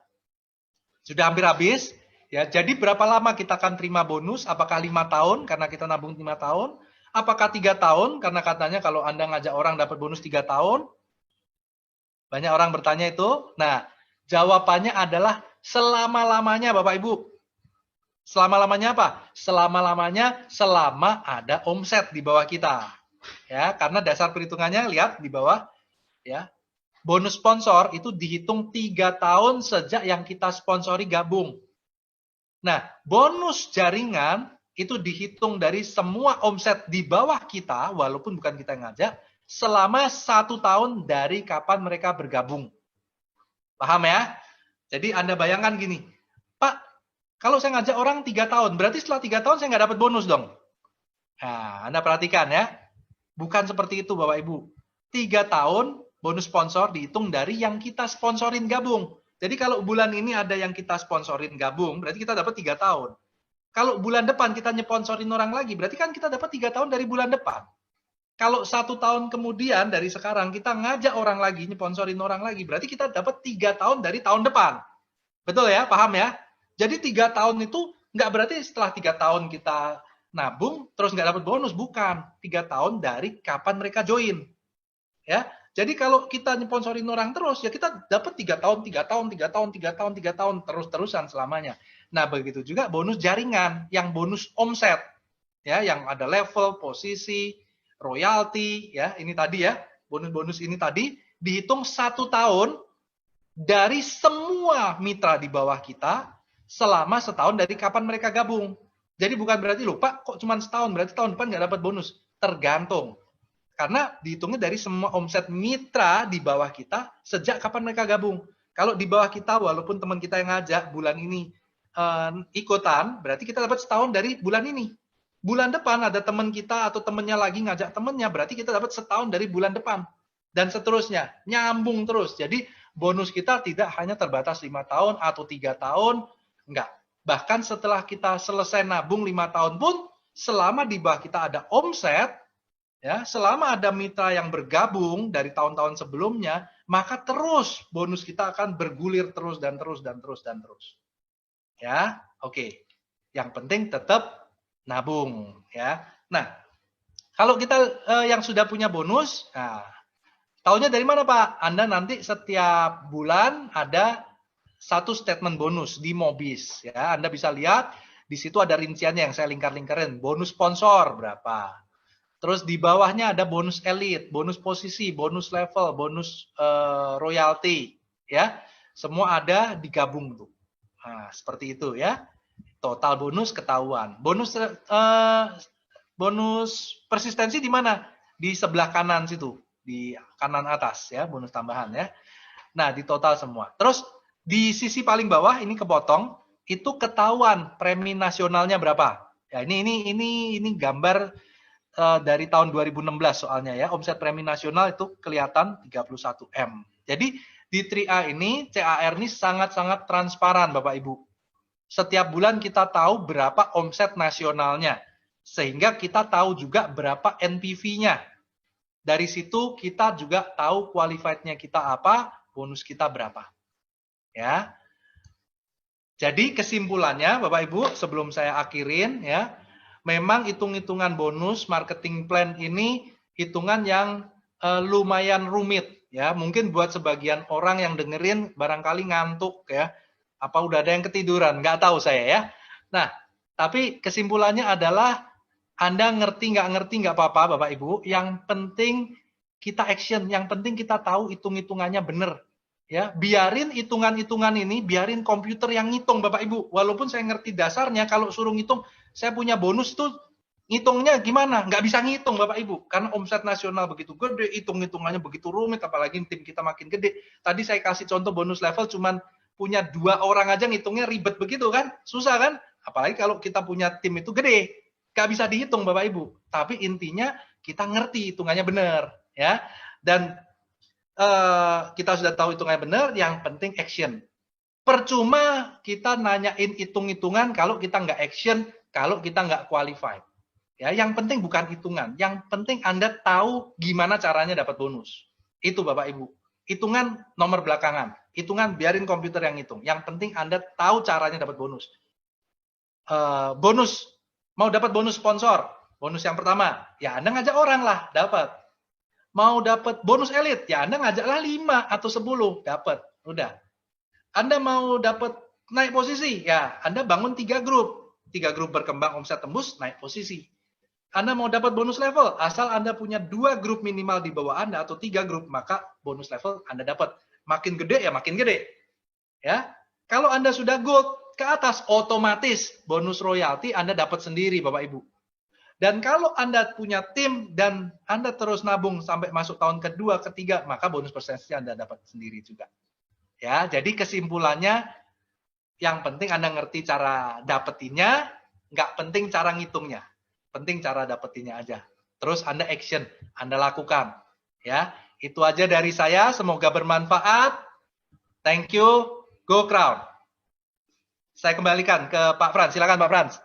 S2: Sudah hampir habis. Ya, jadi berapa lama kita akan terima bonus? Apakah 5 tahun karena kita nabung 5 tahun? Apakah 3 tahun? Karena katanya kalau Anda ngajak orang dapat bonus 3 tahun. Banyak orang bertanya itu. Nah, jawabannya adalah selama-lamanya Bapak Ibu. Selama-lamanya apa? Selama-lamanya selama ada omset di bawah kita. Ya, karena dasar perhitungannya lihat di bawah ya. Bonus sponsor itu dihitung 3 tahun sejak yang kita sponsori gabung. Nah, bonus jaringan itu dihitung dari semua omset di bawah kita, walaupun bukan kita yang ngajak, selama 1 tahun dari kapan mereka bergabung. Paham ya? Jadi Anda bayangkan gini, Pak, kalau saya ngajak orang 3 tahun, berarti setelah 3 tahun saya nggak dapat bonus dong. Nah, Anda perhatikan ya, bukan seperti itu Bapak Ibu. 3 tahun bonus sponsor dihitung dari yang kita sponsorin gabung. Jadi kalau bulan ini ada yang kita sponsorin gabung, berarti kita dapat 3 tahun. Kalau bulan depan kita nyponsorin orang lagi, berarti kan kita dapat 3 tahun dari bulan depan. Kalau 1 tahun kemudian dari sekarang kita ngajak orang lagi, nyponsorin orang lagi, berarti kita dapat 3 tahun dari tahun depan. Betul ya? Paham ya? Jadi 3 tahun itu nggak berarti setelah 3 tahun kita nabung, terus nggak dapat bonus. Bukan. 3 tahun dari kapan mereka join. Ya, jadi kalau kita nyponsorin orang terus, ya kita dapat 3 tahun, 3 tahun, 3 tahun, 3 tahun, 3 tahun, terus-terusan selamanya. Nah, begitu juga bonus jaringan, yang bonus omset, ya, yang ada level, posisi, royalti, ya, ini tadi ya, bonus-bonus ini tadi dihitung 1 tahun dari semua mitra di bawah kita selama setahun dari kapan mereka gabung. Jadi bukan berarti loh, Pak, kok cuma setahun, berarti tahun depan nggak dapat bonus. Tergantung. Karena dihitungnya dari semua omset mitra di bawah kita sejak kapan mereka gabung. Kalau di bawah kita, walaupun teman kita yang ngajak bulan ini ikutan, berarti kita dapat setahun dari bulan ini. Bulan depan ada teman kita atau temannya lagi ngajak temannya, berarti kita dapat setahun dari bulan depan. Dan seterusnya, nyambung terus. Jadi bonus kita tidak hanya terbatas 5 tahun atau 3 tahun, enggak. Bahkan setelah kita selesai nabung 5 tahun pun, selama di bawah kita ada omset, ya, selama ada mitra yang bergabung dari tahun-tahun sebelumnya, maka terus bonus kita akan bergulir terus dan terus dan terus dan terus. Ya, oke. Yang penting tetap nabung, ya. Nah, kalau kita yang sudah punya bonus, nah, tahunya dari mana Pak? Anda nanti setiap bulan ada satu statement bonus di Mobis, ya. Anda bisa lihat di situ ada rinciannya yang saya lingkar-lingkarin. Bonus sponsor berapa? Terus di bawahnya ada bonus elite, bonus posisi, bonus level, bonus royalty, ya. Semua ada digabung tuh. Nah, seperti itu ya. Total bonus ketahuan. Bonus persistensi di mana? Di sebelah kanan situ, di kanan atas ya, bonus tambahan ya. Nah, di total semua. Terus di sisi paling bawah ini kepotong, itu ketahuan premi nasionalnya berapa. Ya, ini gambar dari tahun 2016 soalnya ya. Omset premi nasional itu kelihatan 31 M. Jadi di 3A ini, CAR ini sangat-sangat transparan Bapak Ibu. Setiap bulan kita tahu berapa omset nasionalnya. Sehingga kita tahu juga berapa NPV-nya. Dari situ kita juga tahu qualified-nya kita apa, bonus kita berapa. Ya. Jadi kesimpulannya Bapak Ibu, sebelum saya akhirin ya, memang hitung-hitungan bonus marketing plan ini hitungan yang lumayan rumit. Ya, mungkin buat sebagian orang yang dengerin barangkali ngantuk ya. Apa udah ada yang ketiduran? Nggak tahu saya ya. Nah, tapi kesimpulannya adalah Anda ngerti nggak apa-apa Bapak Ibu. Yang penting kita action, yang penting kita tahu hitung-hitungannya benar. Ya, biarin hitungan-hitungan ini, biarin komputer yang ngitung Bapak Ibu. Walaupun saya ngerti dasarnya, kalau suruh ngitung, saya punya bonus tuh ngitungnya gimana? Nggak bisa ngitung Bapak Ibu, karena omset nasional begitu gede, hitung-hitungannya begitu rumit, apalagi tim kita makin gede. Tadi saya kasih contoh bonus level, cuman punya 2 orang aja ngitungnya ribet begitu kan? Susah kan? Apalagi kalau kita punya tim itu gede, nggak bisa dihitung Bapak Ibu. Tapi intinya kita ngerti hitungannya benar, ya. Dan kita sudah tahu hitungannya benar, yang penting action. Percuma kita nanyain hitung-hitungan kalau kita nggak action, kalau kita nggak qualified. Ya, yang penting bukan hitungan, yang penting Anda tahu gimana caranya dapat bonus. Itu Bapak Ibu. Hitungan nomor belakangan. Hitungan biarin komputer yang hitung. Yang penting Anda tahu caranya dapat bonus. Bonus, mau dapat bonus sponsor. Bonus yang pertama, ya Anda ngajak orang lah, dapat. Mau dapat bonus elit, ya Anda ngajaklah 5 atau 10, dapat. Udah. Anda mau dapat naik posisi, ya Anda bangun 3 grup. 3 grup berkembang, omset tembus, naik posisi. Anda mau dapat bonus level, asal Anda punya 2 grup minimal di bawah Anda atau 3 grup, maka bonus level Anda dapat. Makin gede ya makin gede. Ya. Kalau Anda sudah gold ke atas, otomatis bonus royalti Anda dapat sendiri, Bapak Ibu. Dan kalau Anda punya tim dan Anda terus nabung sampai masuk tahun kedua, ketiga, maka bonus persentasenya Anda dapat sendiri juga. Ya, jadi kesimpulannya yang penting Anda ngerti cara dapetinnya, nggak penting cara ngitungnya. Penting cara dapetinnya aja. Terus Anda action, Anda lakukan. Ya, itu aja dari saya. Semoga bermanfaat. Thank you. Go Crown. Saya kembalikan ke Pak Frans. Silakan Pak Frans.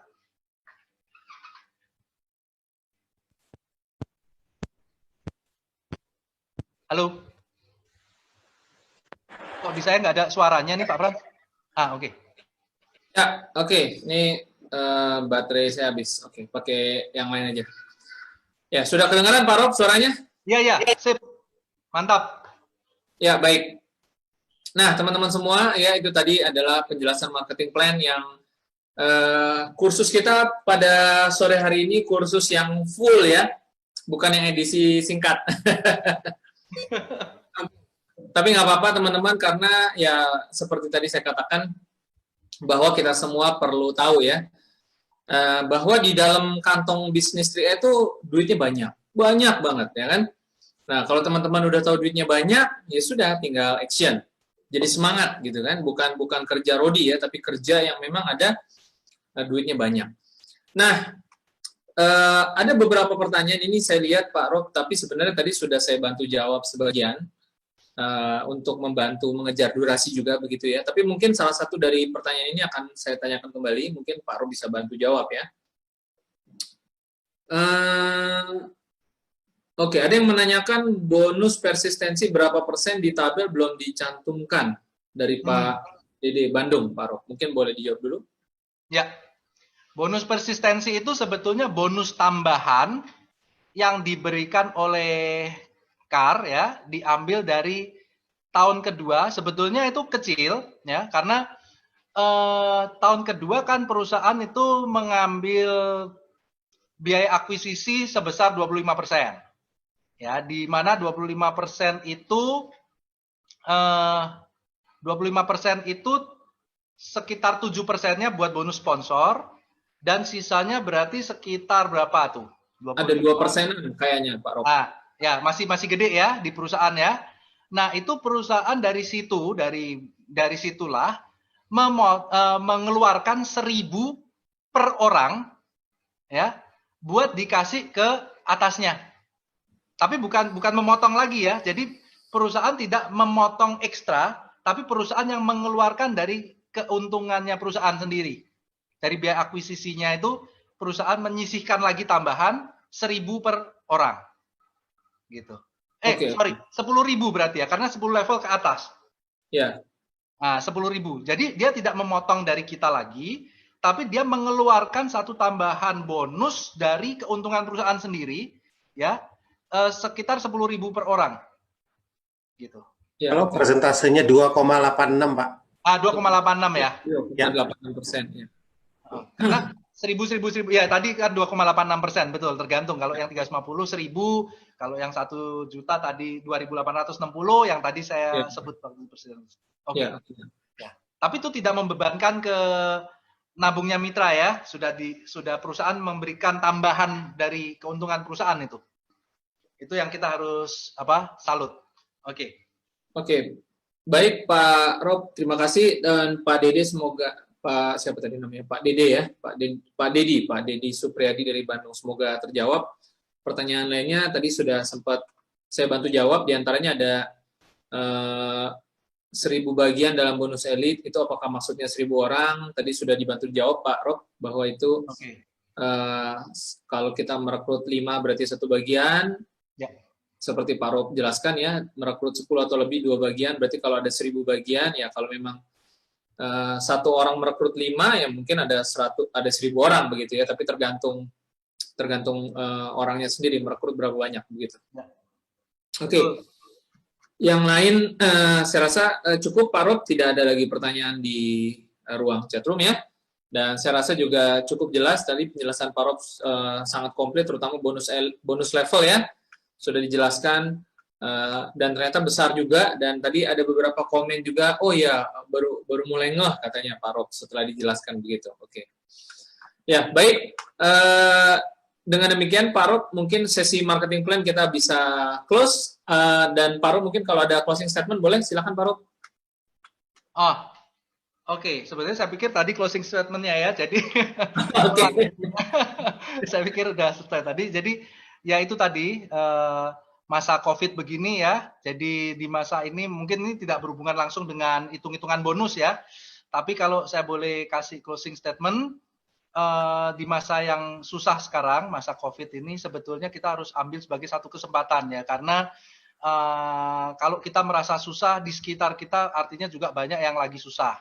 S2: Halo. Kok di saya nggak ada suaranya nih Pak Frans? Oke.
S3: Ya, oke. Ini baterai saya habis. Oke, pakai yang lain aja. Ya, sudah kedengaran Pak Rob suaranya?
S2: Iya, sip. Mantap.
S3: Ya, baik. Nah, teman-teman semua, ya itu tadi adalah penjelasan marketing plan yang kursus kita pada sore hari ini kursus yang full ya, bukan yang edisi singkat. Tapi nggak apa-apa teman-teman, karena ya seperti tadi saya katakan, bahwa kita semua perlu tahu ya, bahwa di dalam kantong bisnis tria itu duitnya banyak banget ya kan. Nah kalau teman-teman udah tahu duitnya banyak, ya sudah tinggal action. Jadi semangat gitu kan, bukan kerja rodi ya, tapi kerja yang memang ada duitnya banyak. Nah ada beberapa pertanyaan ini saya lihat Pak Rob, tapi sebenarnya tadi sudah saya bantu jawab sebagian. Untuk membantu mengejar durasi juga begitu ya. Tapi mungkin salah satu dari pertanyaan ini akan saya tanyakan kembali, mungkin Pak Rob bisa bantu jawab ya. Oke, ada yang menanyakan bonus persistensi berapa persen di tabel belum dicantumkan dari Pak Dede Bandung, Pak Rob. Mungkin boleh dijawab dulu.
S2: Ya, bonus persistensi itu sebetulnya bonus tambahan yang diberikan oleh CAR ya, diambil dari tahun kedua. Sebetulnya itu kecil ya, karena tahun kedua kan perusahaan itu mengambil biaya akuisisi sebesar 25%. Ya, di mana 25% itu 25% itu sekitar 7%-nya buat bonus sponsor, dan sisanya berarti sekitar berapa tuh? 25.
S3: Ada 2% kayaknya Pak Rob.
S2: Ya, masih gede ya di perusahaan ya. Nah, itu perusahaan dari situ, dari situlah mengeluarkan 1.000 per orang ya, buat dikasih ke atasnya. Tapi bukan memotong lagi ya. Jadi perusahaan tidak memotong ekstra, tapi perusahaan yang mengeluarkan dari keuntungannya perusahaan sendiri. Dari biaya akuisisinya itu perusahaan menyisihkan lagi tambahan 1.000 per orang. Gitu. Sorry, 10.000 berarti ya, karena 10 level ke atas.
S3: Ya.
S2: Nah, 10.000. Jadi dia tidak memotong dari kita lagi, tapi dia mengeluarkan satu tambahan bonus dari keuntungan perusahaan sendiri, ya, sekitar 10.000 per orang. Gitu.
S4: Ya, kalau persentasenya 2,86 Pak.
S2: 2,86 ya.
S3: 2,86% ya.
S2: Karena 1.000 ya tadi kan 2,86%, betul, tergantung. Kalau yang 350 1.000, kalau yang 1 juta tadi 2.860, yang tadi saya sebut 40%. Oke. Ya. Tapi itu tidak membebankan ke nabungnya mitra ya. Sudah perusahaan memberikan tambahan dari keuntungan perusahaan itu. Itu yang kita harus salut. Oke.
S3: Baik Pak Rob, terima kasih, dan Pak Dede semoga Pak siapa tadi namanya, Pak Dede ya, Pak Dedi Supriyadi dari Bandung, semoga terjawab. Pertanyaan lainnya tadi sudah sempat saya bantu jawab, diantaranya ada 1.000 bagian dalam bonus elit, itu apakah maksudnya 1.000 orang? Tadi sudah dibantu jawab Pak Rob, bahwa itu kalau kita merekrut 5 berarti 1 bagian. Ya. Seperti Pak Rob jelaskan ya, merekrut 10 atau lebih 2 bagian, berarti kalau ada 1.000 bagian, ya kalau memang 1 orang merekrut 5, ya mungkin ada 1.000 orang begitu ya, tapi tergantung orangnya sendiri merekrut berapa banyak begitu. Ya. Oke. Yang lain saya rasa cukup Pak Rob, tidak ada lagi pertanyaan di ruang chatroom ya. Dan saya rasa juga cukup jelas tadi penjelasan Pak Rob sangat komplit, terutama bonus level ya, sudah dijelaskan dan ternyata besar juga. Dan tadi ada beberapa komen juga, oh ya baru mulai ngeh katanya Pak Rob setelah dijelaskan begitu. Oke. Ya baik. Dengan demikian Pak Rob, mungkin sesi marketing plan kita bisa close. Dan Pak Rob mungkin kalau ada closing statement boleh, silakan Pak Rob.
S2: Oke, sebenarnya saya pikir tadi closing statement-nya ya, jadi saya pikir udah selesai tadi. Jadi ya itu tadi masa COVID begini ya. Jadi di masa ini mungkin ini tidak berhubungan langsung dengan hitung-hitungan bonus ya. Tapi kalau saya boleh kasih closing statement di masa yang susah sekarang, masa COVID ini sebetulnya kita harus ambil sebagai satu kesempatan ya, karena kalau kita merasa susah di sekitar kita, artinya juga banyak yang lagi susah.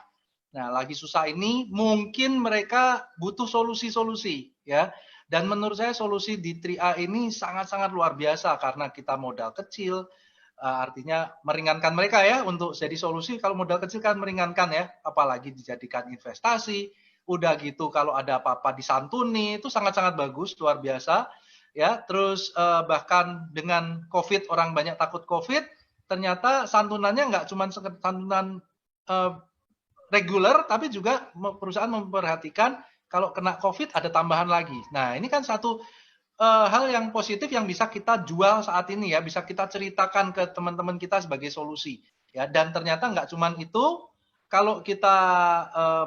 S2: Nah, lagi susah ini mungkin mereka butuh solusi-solusi ya. Dan menurut saya solusi di 3A ini sangat-sangat luar biasa karena kita modal kecil, artinya meringankan mereka ya untuk jadi solusi. Kalau modal kecil kan meringankan ya, apalagi dijadikan investasi. Udah gitu kalau ada apa-apa disantuni, itu sangat-sangat bagus, luar biasa ya. Terus bahkan dengan COVID, orang banyak takut COVID, ternyata santunannya nggak cuma santunan reguler, tapi juga perusahaan memperhatikan kalau kena COVID ada tambahan lagi. Nah, ini kan satu hal yang positif yang bisa kita jual saat ini ya, bisa kita ceritakan ke teman-teman kita sebagai solusi ya. Dan ternyata nggak cuma itu, kalau kita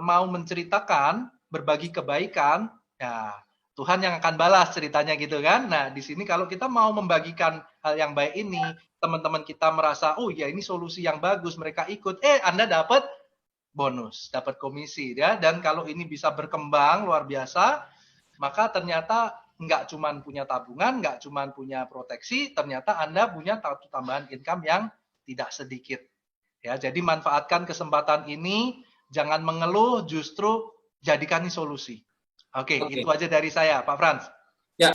S2: mau menceritakan, berbagi kebaikan, ya Tuhan yang akan balas ceritanya gitu kan. Nah, di sini kalau kita mau membagikan hal yang baik ini, teman-teman kita merasa, oh ya ini solusi yang bagus, mereka ikut, Anda dapat bonus, dapat komisi ya. Dan kalau ini bisa berkembang luar biasa, maka ternyata nggak cuma punya tabungan, nggak cuma punya proteksi, ternyata Anda punya tambahan income yang tidak sedikit. Ya, jadi manfaatkan kesempatan ini, jangan mengeluh, justru jadikan ini solusi. Oke, itu aja dari saya, Pak Frans.
S3: Ya.